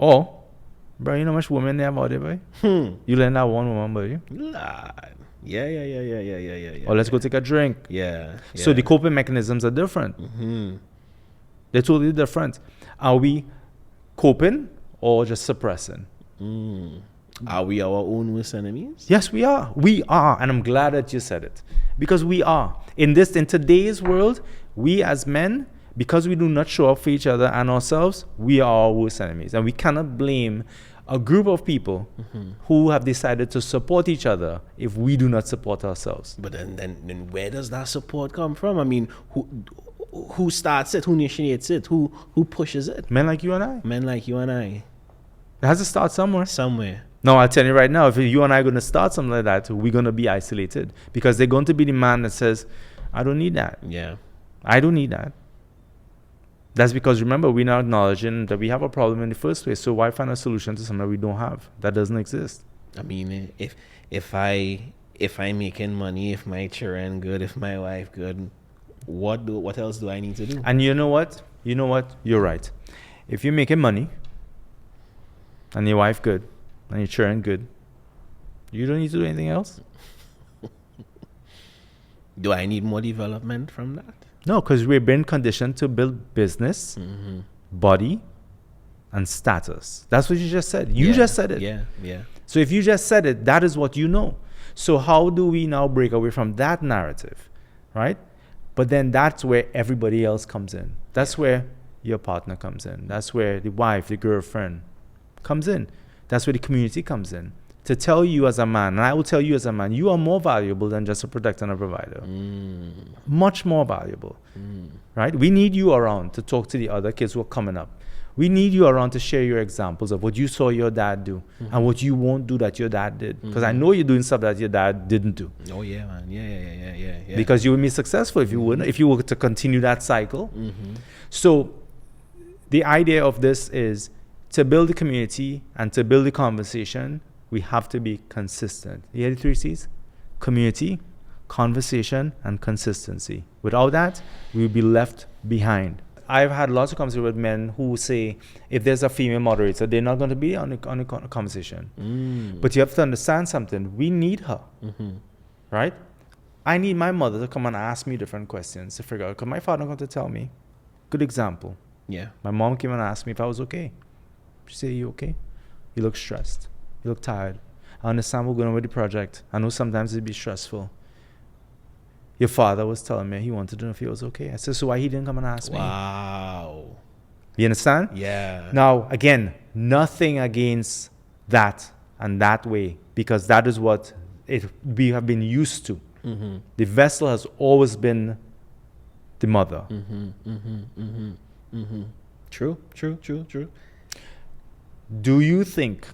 bro, you know how much women they have out there, boy? You let that one woman, boy? Lord. Yeah. Or let's go take a drink. Yeah. So the coping mechanisms are different. They're totally different. Are we coping or just suppressing? Are we our own worst enemies? Yes, we are. We are. And I'm glad that you said it. Because we are. In today's world, we as men, because we do not show up for each other and ourselves, we are our worst enemies. And we cannot blame a group of people who have decided to support each other if we do not support ourselves. But then where does that support come from? I mean, who starts it? Who initiates it? Who pushes it? Men like you and I. Men like you and I. It has to start somewhere. No, I'll tell you right now, if you and I are going to start something like that, we're going to be isolated. Because they're going to be the man that says, I don't need that. Yeah. I don't need that. That's because, remember, we're not acknowledging that we have a problem in the first place. So why find a solution to something that we don't have? That doesn't exist. I mean, if I'm making money, if my children good, if my wife good, what else do I need to do? And you know what? You're right. If you're making money and your wife good, and your children good, you don't need to do anything else. Do I need more development from that? No, because we've been conditioned to build business, body, and status. That's what you just said. You just said it. Yeah. So if you just said it, that is what you know. So how do we now break away from that narrative, right? But then that's where everybody else comes in. That's where your partner comes in. That's where the wife, the girlfriend comes in. That's where the community comes in. To tell you as a man, and I will tell you as a man, you are more valuable than just a protector and a provider. Much more valuable, right? We need you around to talk to the other kids who are coming up. We need you around to share your examples of what you saw your dad do and what you won't do that your dad did. Because I know you're doing stuff that your dad didn't do. Oh, yeah, man. Yeah. Because you would be successful if you wouldn't, if you were to continue that cycle. So the idea of this is to build the community and to build the conversation. we have to be consistent. You hear the 3 C's? Community, conversation, and consistency. Without that, we'll be left behind. I've had lots of conversations with men who say if there's a female moderator, they're not going to be on a conversation. But you have to understand something. We need her, right? I need my mother to come and ask me different questions to figure out, because my father not going to tell me. Good example. Yeah. My mom came and asked me if I was okay. She said, you okay? You look stressed. You look tired. I understand we're going on with the project. I know sometimes it'd be stressful. Your father was telling me he wanted to know if he was okay. I said, so why he didn't come and ask me? Wow. You understand? Yeah. Now, again, nothing against that and that way, because that is what we have been used to. The vessel has always been the mother. True. Do you think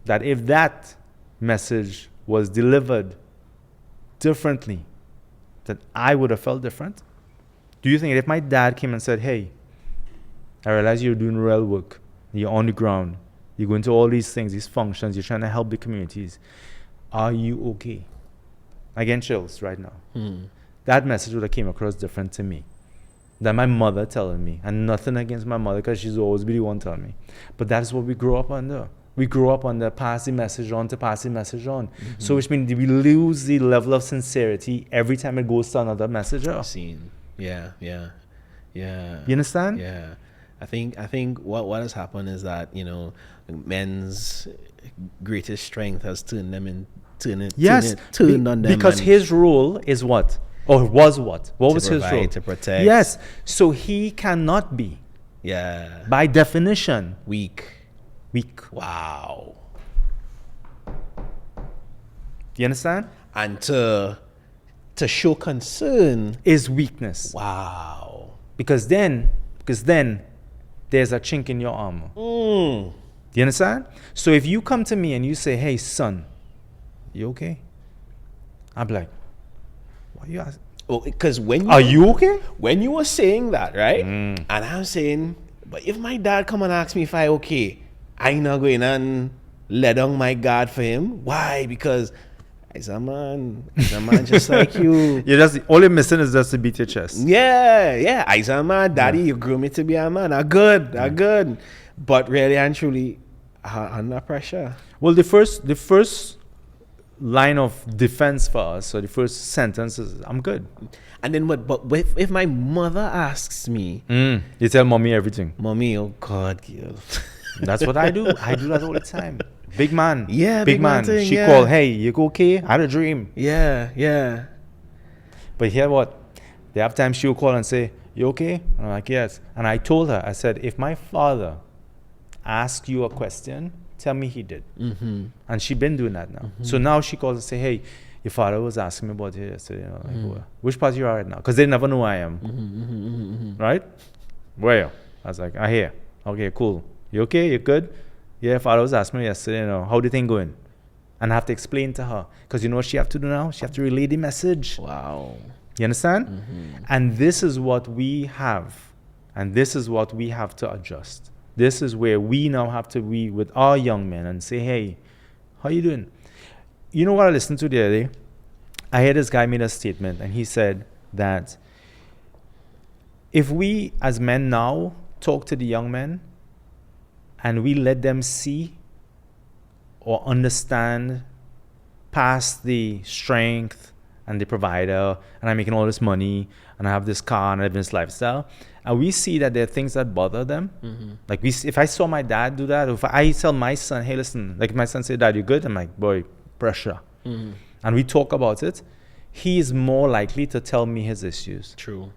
that if that message was delivered differently, that I would have felt different? Do you think if my dad came and said, hey, I realize you're doing real work, you're on the ground, you're going to all these things, these functions, you're trying to help the communities, are you okay? Again, chills right now. That message would have came across different to me than my mother telling me. And nothing against my mother, because she's always been the one telling me. But that's what we grew up under. We grew up under pass the message on to pass the message on. So which means we lose the level of sincerity every time it goes to another messenger. Yeah. You understand? Yeah. I think what has happened is that, men's greatest strength has turned on them. Because his role is what? Or was what? What was his role? To protect. Yes. So he cannot be. Yeah. By definition. Weak. Wow. Do you understand? And to show concern is weakness. Wow. Because then there's a chink in your armor. Do you understand? So if you come to me and you say, hey, son, you okay? I'm like, what are you asking? Oh, because are you okay? When you were saying that, right? And I'm saying, but if my dad come and ask me if I okay, I not going and let down my guard for him. Why? Because he's a man just like you. All you're missing is just to beat your chest. Yeah. He's a man, daddy. You grew me to be a man. I'm good. But really and truly, under pressure. Well, the first line of defense for us, so the first sentence is, I'm good. And then what? But if my mother asks me, you tell mommy everything. Mommy, oh God, girl. That's what I do. I do that all the time. Big man. Yeah, big man. Thing, she called, hey, you okay? I had a dream. Yeah. But hear what? There have times she'll call and say, you okay? And I'm like, yes. And I told her, I said, if my father asks you a question, tell me he did. And she been doing that now. So now she calls and say, hey, your father was asking me about it yesterday. Like, which part you are right now? Because they never know who I am. Right? Where? I was like, I hear. Okay, cool. You okay? You good? Yeah, father was asking me yesterday, how the thing going? And I have to explain to her. Because you know what she have to do now? She have to relay the message. Wow. You understand? And this is what we have. And this is what we have to adjust. This is where we now have to be with our young men and say, hey, how you doing? You know what I listened to the other day? I heard this guy made a statement, and he said that if we as men now talk to the young men and we let them see or understand past the strength and the provider, and I'm making all this money, and I have this car, and I have this lifestyle, and we see that there are things that bother them. Like if I saw my dad do that, or if I tell my son, hey, listen, like my son say, Dad, you good? I'm like, boy, pressure. And we talk about it, he is more likely to tell me his issues. True.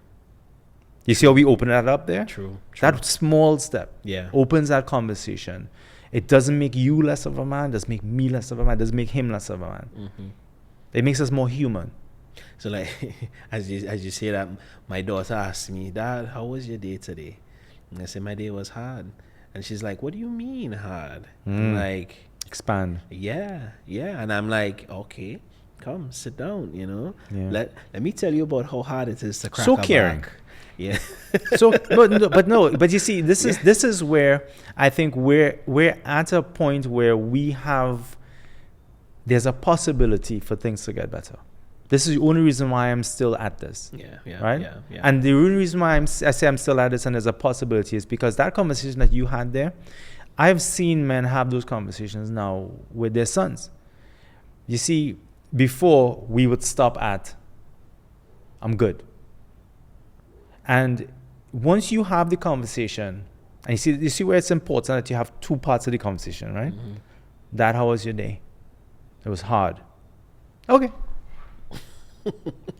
You see how we open that up there? True. That small step opens that conversation. It doesn't make you less of a man, doesn't make me less of a man, doesn't make him less of a man. It makes us more human. So like, as you say that, my daughter asked me, Dad, how was your day today? And I said, my day was hard. And she's like, what do you mean hard? I'm like, expand. Yeah. And I'm like, okay, come sit down, Let me tell you about how hard it is to crack so a caring. back. Yeah. But you see, this is where I think we're at a point where we have there's a possibility for things to get better. This is the only reason why I'm still at this. Right? Yeah. And the only reason why I say I'm still at this and there's a possibility is because that conversation that you had there, I've seen men have those conversations now with their sons. You see, before we would stop at, I'm good. And once you have the conversation, and you see where it's important that you have two parts of the conversation, right? Dad, how was your day? It was hard. Okay.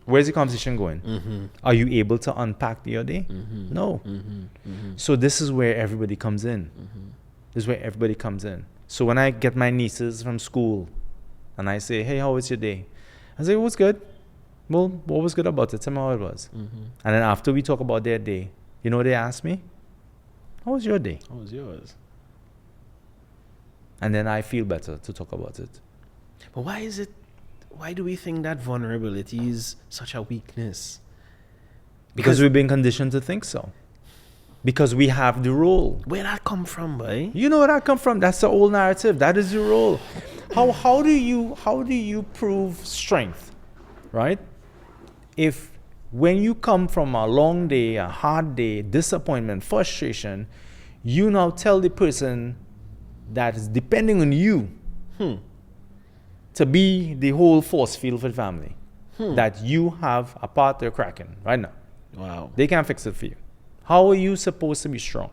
Where's the conversation going? Are you able to unpack your day? No. So this is where everybody comes in. This is where everybody comes in. So when I get my nieces from school and I say, hey, how was your day? I say, it was good. Well, what was good about it? Tell me how it was. And then after we talk about their day, you know what they ask me? How was your day? How was yours? And then I feel better to talk about it. But why do we think that vulnerability is such a weakness? Because we've been conditioned to think so. Because we have the role. Where that come from, boy? You know where that come from? That's the old narrative. That is the role. How do you prove strength, right? If when you come from a long day, a hard day, disappointment, frustration, you now tell the person that is depending on you to be the whole force field for the family, that you have a part they're cracking right now. Wow. They can't fix it for you. How are you supposed to be strong?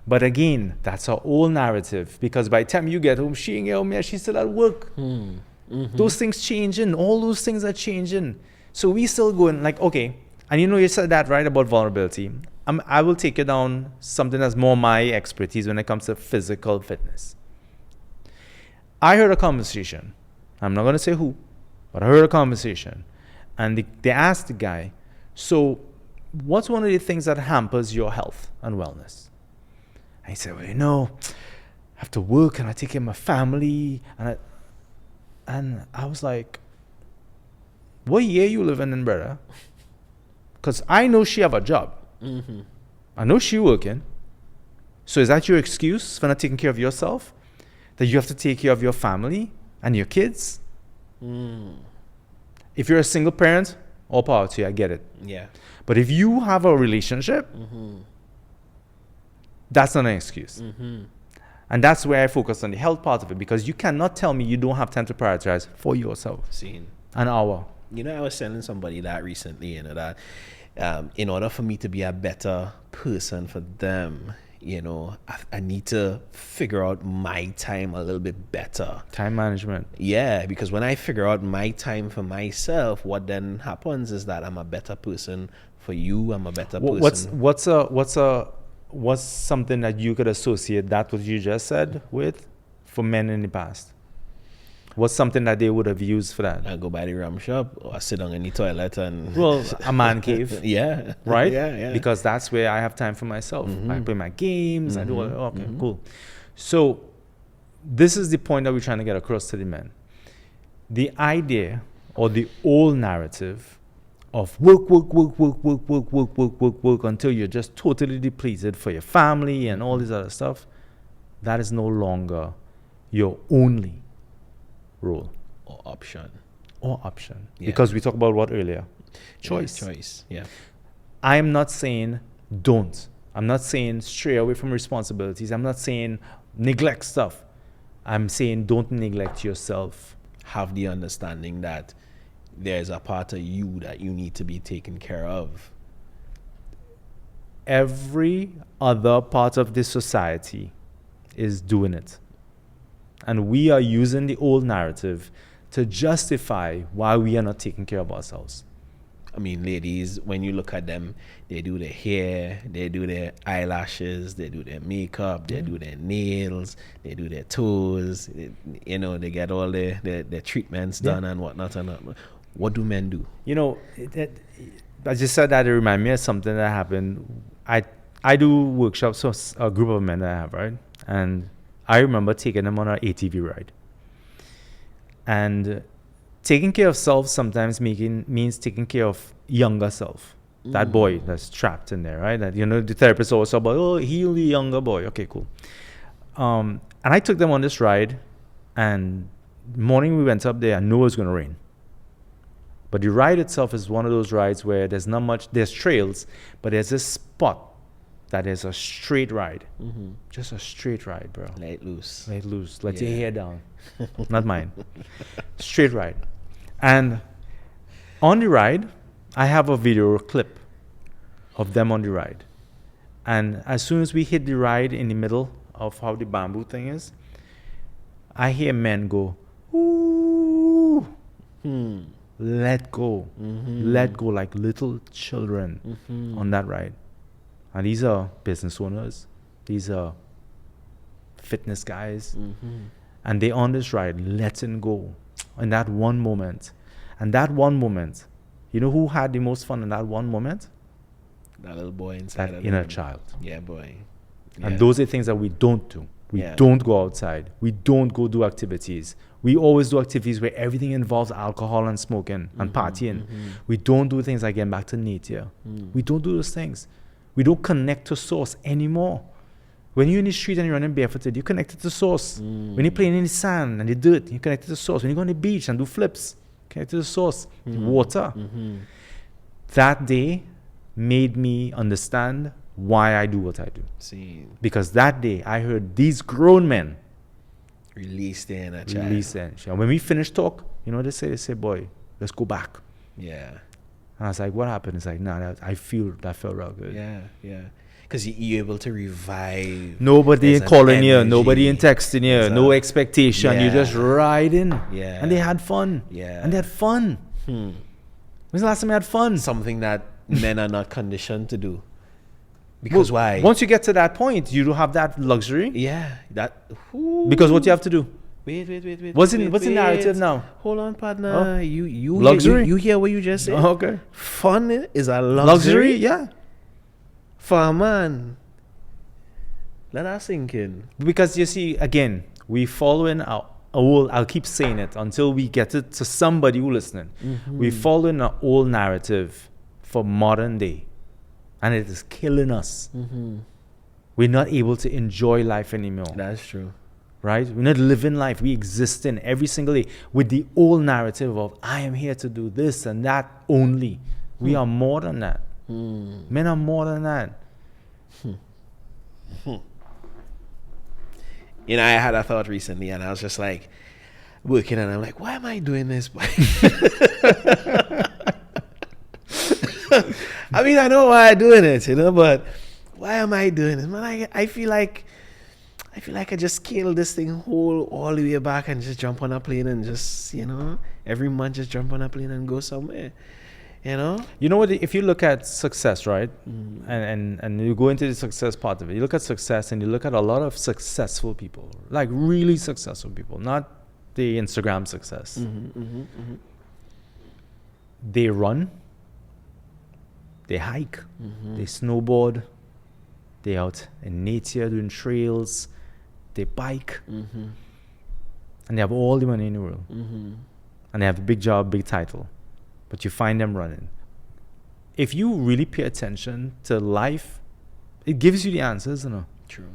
But again, that's our old narrative, because by the time you get home, she ain't get home yet, she's still at work. Those things changing, all those things are changing. So we still going like, okay, and you know, you said that right about vulnerability. I will take you down something that's more my expertise when it comes to physical fitness. I heard a conversation. I'm not going to say who, but I heard a conversation. And they asked the guy, so what's one of the things that hampers your health and wellness? And he said, well, you know, I have to work and I take care of my family. And I was like, what year you living in, brother? Because I know she have a job. I know she working. So is that your excuse for not taking care of yourself? That you have to take care of your family and your kids? If you're a single parent, all power to you, I get it. Yeah. But if you have a relationship, that's not an excuse. And that's where I focus on the health part of it, because you cannot tell me you don't have time to prioritize for yourself. An hour. You know, I was telling somebody that recently, you know, that in order for me to be a better person for them, you know, I need to figure out my time a little bit better. Time management. Yeah, because when I figure out my time for myself, what then happens is that I'm a better person for you. I'm a better person. What's something that you could associate that what you just said with for men in the past? What's something that they would have used for that? I go by the ram shop or I sit down in the toilet and... Well, a man cave. Yeah. Right? Yeah. Because that's where I have time for myself. I play my games. I do all... Okay, cool. So this is the point that we're trying to get across to the men. The idea or the old narrative of work until you're just totally depleted for your family and all this other stuff, that is no longer your only role or option. Yeah. Because we talked about what earlier? Choice. Yeah. I'm not saying don't. I'm not saying stray away from responsibilities. I'm not saying neglect stuff. I'm saying don't neglect yourself. Have the understanding that there's a part of you that you need to be taken care of. Every other part of this society is doing it. And we are using the old narrative to justify why we are not taking care of ourselves. I mean, ladies, when you look at them, they do their hair, they do their eyelashes, they do their makeup, they do their nails, they do their toes. You know, they get all their treatments done and whatnot. What do men do? You know, I just said that it reminded me of something that happened. I do workshops, so a group of men that I have, right? And I remember taking them on an ATV ride. And taking care of self sometimes means taking care of younger self. That boy that's trapped in there, right? That, you know, the therapist always talk about, oh, heal the younger boy. Okay, cool. And I took them on this ride, and The morning we went up there, I knew it was going to rain. But the ride itself is one of those rides where there's not much, there's trails, but there's this spot that is a straight ride. Just a straight ride, bro. Let loose. Let loose. Let your hair down. Not mine. Straight ride. And on the ride, I have a video clip of them on the ride. And as soon as we hit the ride in the middle of how the bamboo thing is, I hear men go, ooh, let go. Let go like little children on that ride. And these are business owners. These are fitness guys. And they on this ride, letting go in that one moment. And that one moment, you know who had the most fun in that one moment? That little boy inside That of inner them. child. Yeah, boy. Yeah. And those are things that we don't do. We don't go outside. We don't go do activities. We always do activities where everything involves alcohol and smoking and partying. We don't do things like getting back to nature. We don't do those things. We don't connect to source anymore. When you're in the street and you're running barefooted, you're connected to source. When you're playing in the sand and the dirt, you're connected to source. When you go on the beach and do flips, connected to source, the water. That day made me understand why I do what I do. See, Because that day I heard these grown men release their inner child. release their energy. And when we finished talk, you know what they say? They say, boy, let's go back. Yeah. And I was like, what happened? It's like, nah, that felt real good. Yeah, yeah. Because you're able to revive. Nobody There's an calling you, energy. nobody in texting you, There's no a- expectation. You're just Yeah. riding. Yeah. And they had fun. Yeah. And they had fun. When's the last time you had fun? Something that men are not conditioned to do. Because why? Once you get to that point, you don't have that luxury. Yeah. That. Because what you have to do? Wait. What's the narrative now? Hold on, partner. Huh? You Luxury? You hear what you just said? Oh, okay. Fun is a Luxury, yeah. for a man. Let that sink in. Because you see, again, we following our old, I'll keep saying it until we get it to somebody who listening. We following an old narrative for modern day. And it is killing us. We're not able to enjoy life anymore. That's true. Right? We're not living life. We exist in every single day with the old narrative of I am here to do this and that only. We are more than that. Men are more than that. You know, I had a thought recently and I was just like working and I'm like, why am I doing this? I mean, I know why I'm doing it, you know, but why am I doing it? Man, I feel like I just scale this thing whole all the way back and just jump on a plane and just, you know, every month just jump on a plane and go somewhere, you know? You know what? If you look at success, right, and you go into the success part of it, you look at success and you look at a lot of successful people, like really successful people, not the Instagram success. They run, they hike, they snowboard, they out in nature doing trails, they bike, and they have all the money in the world, and they have a big job, big title, but you find them running. If you really pay attention to life, it gives you the answers, you know. True.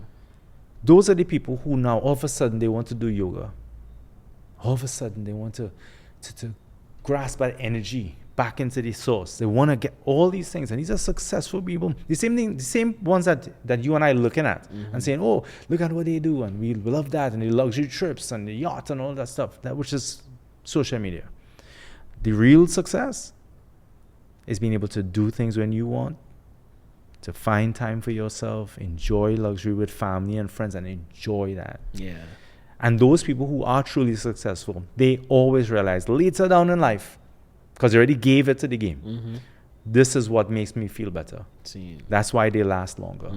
Those are the people who now all of a sudden they want to do yoga. All of a sudden they want to grasp that energy back into the source. They want to get all these things, and these are successful people. The same ones that you and I are looking at and saying, "Oh, look at what they do, and we love that, and the luxury trips and the yacht and all that stuff." That which is social media. The real success is being able to do things when you want, to find time for yourself, enjoy luxury with family and friends, and enjoy that. Yeah. And those people who are truly successful, they always realize later down in life, because they already gave it to the game, this is what makes me feel better. See. That's why they last longer.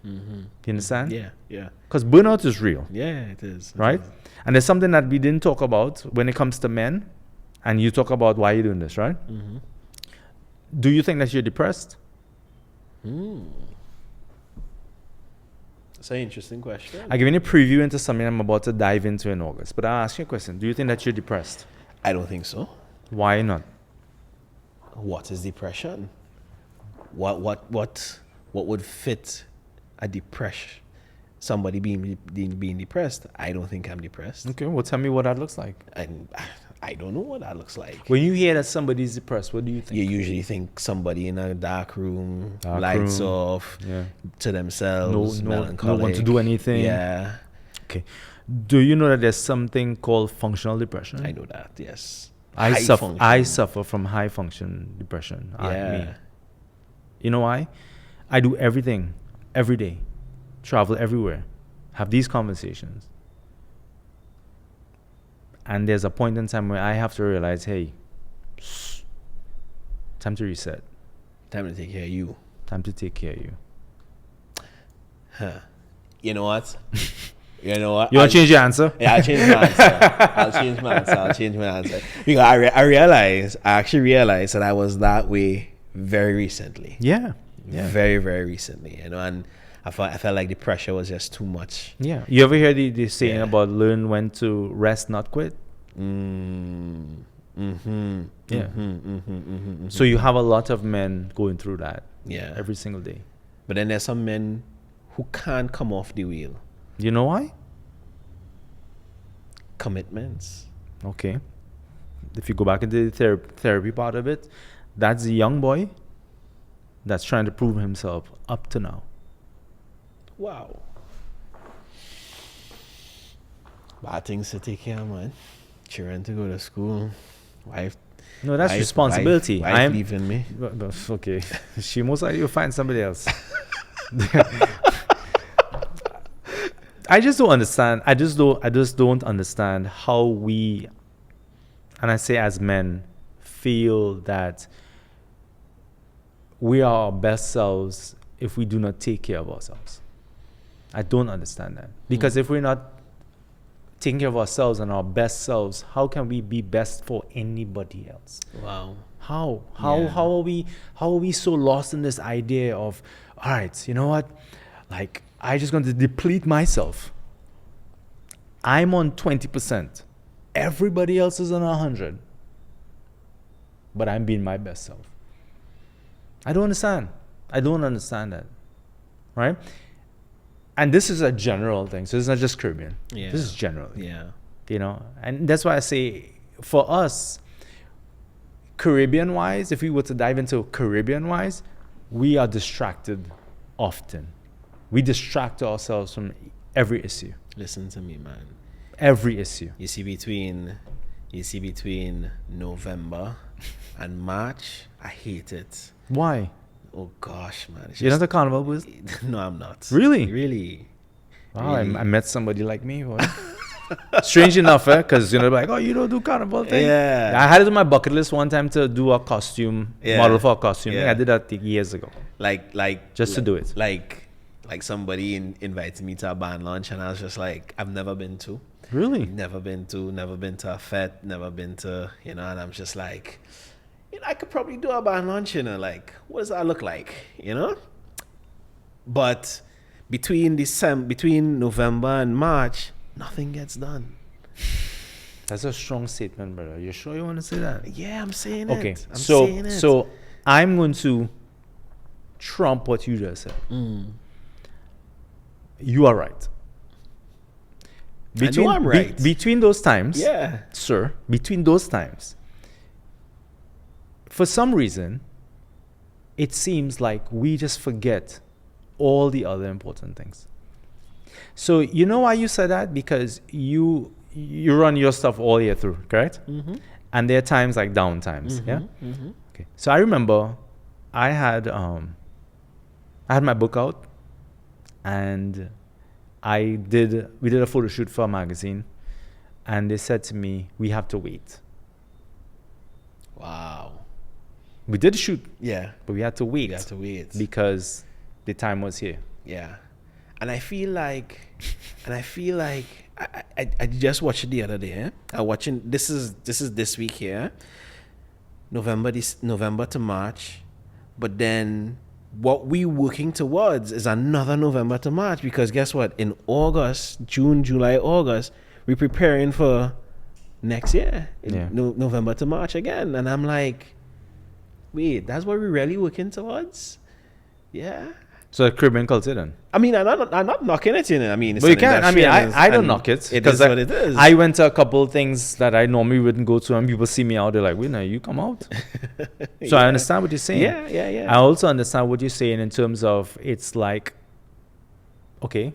You understand? Yeah, yeah. Because burnout is real, Yeah, it is. It right? is. And there's something that we didn't talk about when it comes to men, and you talk about why you're doing this, right? Do you think that you're depressed? That's an interesting question. I gave you a preview into something I'm about to dive into in August, but I'll ask you a question. Do you think that you're depressed? I don't think so. Why not? What is depression? What would fit a depression? somebody being depressed. I don't think I'm depressed. Okay, well, tell me what that looks like. And I don't know what that looks like. When you hear that somebody's depressed, what do you think? You usually think somebody in a dark room, lights off, to themselves, no melancholic. want to do anything. Yeah. Okay. Do you know that there's something called functional depression? I know that, yes. I suffer from high function depression. Me. You know why? I do everything every day, travel everywhere, have these conversations. And there's a point in time where I have to realize, hey, time to reset. Time to take care of you. Time to take care of you. Huh. You know what? You know what? You want to change your answer? Yeah, I'll change my answer. Because I actually realized that I was that way very recently. Yeah. Very, very recently. You know, and I felt like the pressure was just too much. Yeah. You ever hear the saying about learn when to rest, not quit? So you have a lot of men going through that. Yeah. Every single day. But then there's some men who can't come off the wheel. You know why? Commitments. Okay. If you go back into the therapy part of it, that's the young boy that's trying to prove himself up to now. Wow. Bad things to take care of, man. Children to go to school. Wife. No, that's responsibility. Wife leaving me. Okay. She most likely will find somebody else. I just don't understand. I just don't understand how we, and I say as men, feel that we are our best selves if we do not take care of ourselves. I don't understand that. Because if we're not taking care of ourselves and our best selves, how can we be best for anybody else? Wow. How are we so lost in this idea of, all right, you know what? Like, I just going to deplete myself. I'm on 20%. Everybody else is on 100. But I'm being my best self. I don't understand that. Right? And this is a general thing. So it's not just Caribbean. Yeah. This is general. Yeah. You know, and that's why I say for us, Caribbean wise, if we were to dive into Caribbean wise, we are distracted often. We distract ourselves from every issue. Listen to me, man. Every issue. You see between November and March, I hate it. Why? Oh gosh, man. You're not a carnival boost? No, I'm not. Really? Wow, really? I met somebody like me. Strange enough, because like, oh, you don't do carnival thing. Yeah. I had it on my bucket list one time to do a costume, model for a costume. Yeah. I did that years ago. Just to do it. Like somebody invited me to a band launch, and I was just like, I've never been to. Really? Never been to a fete, never been to, and I'm just like, I could probably do a band launch, like, what does that look like, But between November and March, nothing gets done. That's a strong statement, brother. You sure you want to say that? Yeah, I'm saying it. Okay, so I'm going to trump what you just said. You are right. I know I'm right. Between those times, yeah, sir, between those times, for some reason, it seems like we just forget all the other important things. So you know why you said that? Because you run your stuff all year through, correct? Mm-hmm. And there are times like down times, yeah? Mm-hmm. Okay. So I remember I had my book out, and we did a photo shoot for a magazine, and they said to me, we have to wait. Wow. We did shoot. Yeah. But we had to wait. Because the time was here. Yeah. And I feel like I just watched it the other day. I'm watching, this is this week here. November to March. But then what we working towards is another November to March, because guess what? In August, June, July, August, we're preparing for next year. November to March again. And I'm like, wait, that's what we're really working towards? Yeah. So a Caribbean culture then. I mean, I'm not knocking it, you know. I mean, it's But you an can't. I mean, industry I don't and knock it. It is what it is. I went to a couple of things that I normally wouldn't go to, and people see me out. They're like, "Wait, now you come out." So I understand what you're saying. Yeah. I also understand what you're saying in terms of it's like, okay,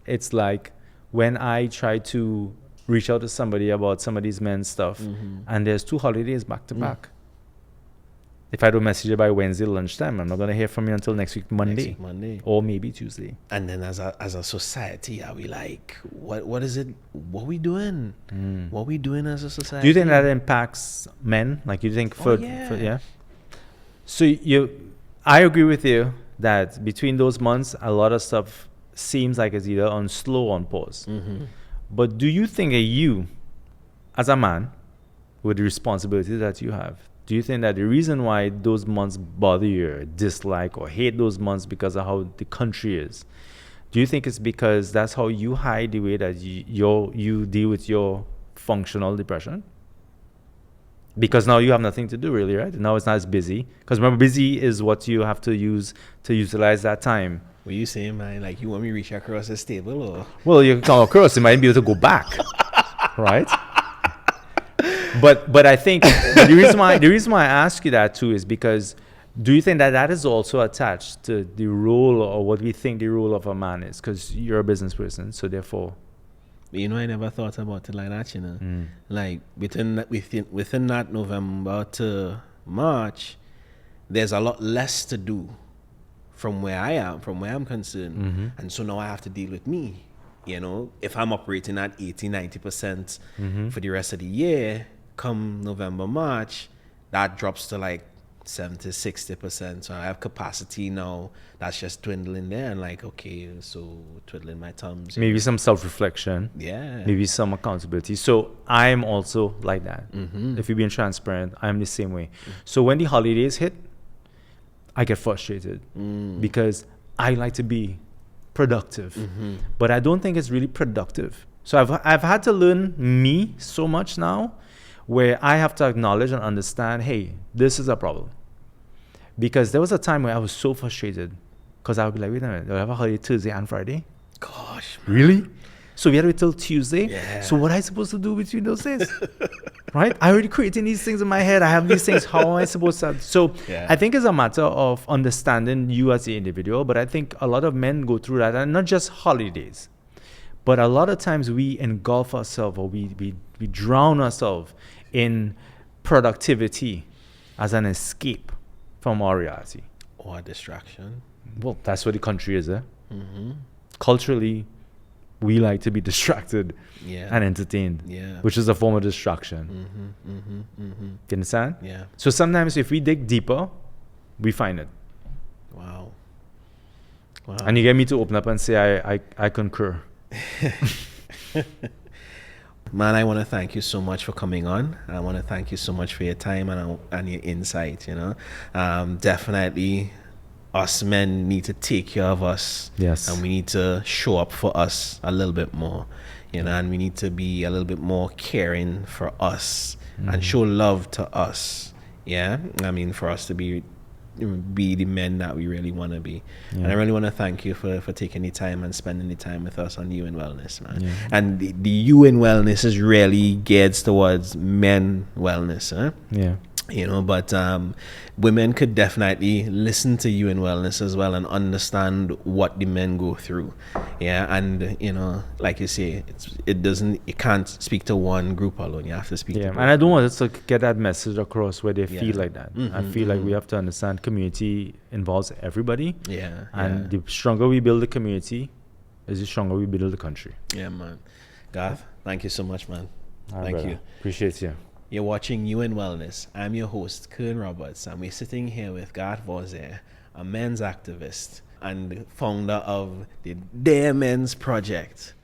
it's like when I try to reach out to somebody about some of these men's stuff, and there's 2 holidays back to back. If I don't message you by Wednesday lunchtime, I'm not going to hear from you until next week Monday. Or maybe Tuesday. And then as a society, are we like, what is it? What we doing? What we doing as a society? Do you think that impacts men? Like you think yeah? So I agree with you that between those months, a lot of stuff seems like it's either on slow or on pause. But do you think that you, as a man, with the responsibility that you have, do you think that the reason why those months bother you, or dislike or hate those months because of how the country is, do you think it's because that's how you hide the way that you deal with your functional depression? Because now you have nothing to do really, right? Now it's not as busy. Because remember, busy is what you have to use to utilize that time. What you saying, man? Like you want me to reach across the table, or? Well, you can come across, you might be able to go back, right? But I think the reason why I ask you that too is because do you think that is also attached to the role or what we think the role of a man is? Because you're a business person, so therefore. You know, I never thought about it like that. You know, like within that November to March, there's a lot less to do from where I'm concerned, and so now I have to deal with me. You know, if I'm operating at 80-90% for the rest of the year, come November, March, that drops to like 70-60%. So I have capacity now that's just dwindling there, and like, okay, so twiddling my thumbs. Maybe some self-reflection. Yeah. Maybe some accountability. So I'm also like that. If you're being transparent, I'm the same way. So when the holidays hit, I get frustrated because I like to be productive, but I don't think it's really productive. So I've had to learn me so much now, where I have to acknowledge and understand, hey, this is a problem. Because there was a time where I was so frustrated because I would be like, wait a minute, do I have a holiday Thursday and Friday? Gosh, man. Really? So we had to wait till Tuesday? Yeah. So what am I supposed to do between those days? Right? I already creating these things in my head. I have these things. How am I supposed to? So I think it's a matter of understanding you as the individual, but I think a lot of men go through that, and not just holidays, but a lot of times we engulf ourselves, or we drown ourselves in productivity as an escape from our reality. Or a distraction. Well, that's what the country is, eh? Culturally, we like to be distracted and entertained, which is a form of distraction. You understand? Yeah. So sometimes if we dig deeper, we find it. Wow. And you get me to open up and say, I concur. Man, I want to thank you so much for coming on. I want to thank you so much for your time and your insight, you know. Definitely us men need to take care of us. Yes. And we need to show up for us a little bit more, you know, and we need to be a little bit more caring for us and show love to us. Yeah. I mean, for us to be the men that we really want to be. And I really want to thank you for taking the time and spending the time with us on UN Wellness, man. And the UN Wellness is really geared towards men wellness, huh? You know, but women could definitely listen to UN Wellness as well and understand what the men go through. And you know, like you say, you can't speak to one group alone. You have to speak to both. And I don't want us to get that message across where they feel like that. I feel like we have to understand community involves everybody. And the stronger we build the community is the stronger we build the country. Yeah, man. Garth, thank you so much, man. Thank you. Appreciate you. You're watching UN Wellness. I'm your host, Kern Roberts, and we're sitting here with Garth Voisin, a men's activist and founder of the Dare Men's Project.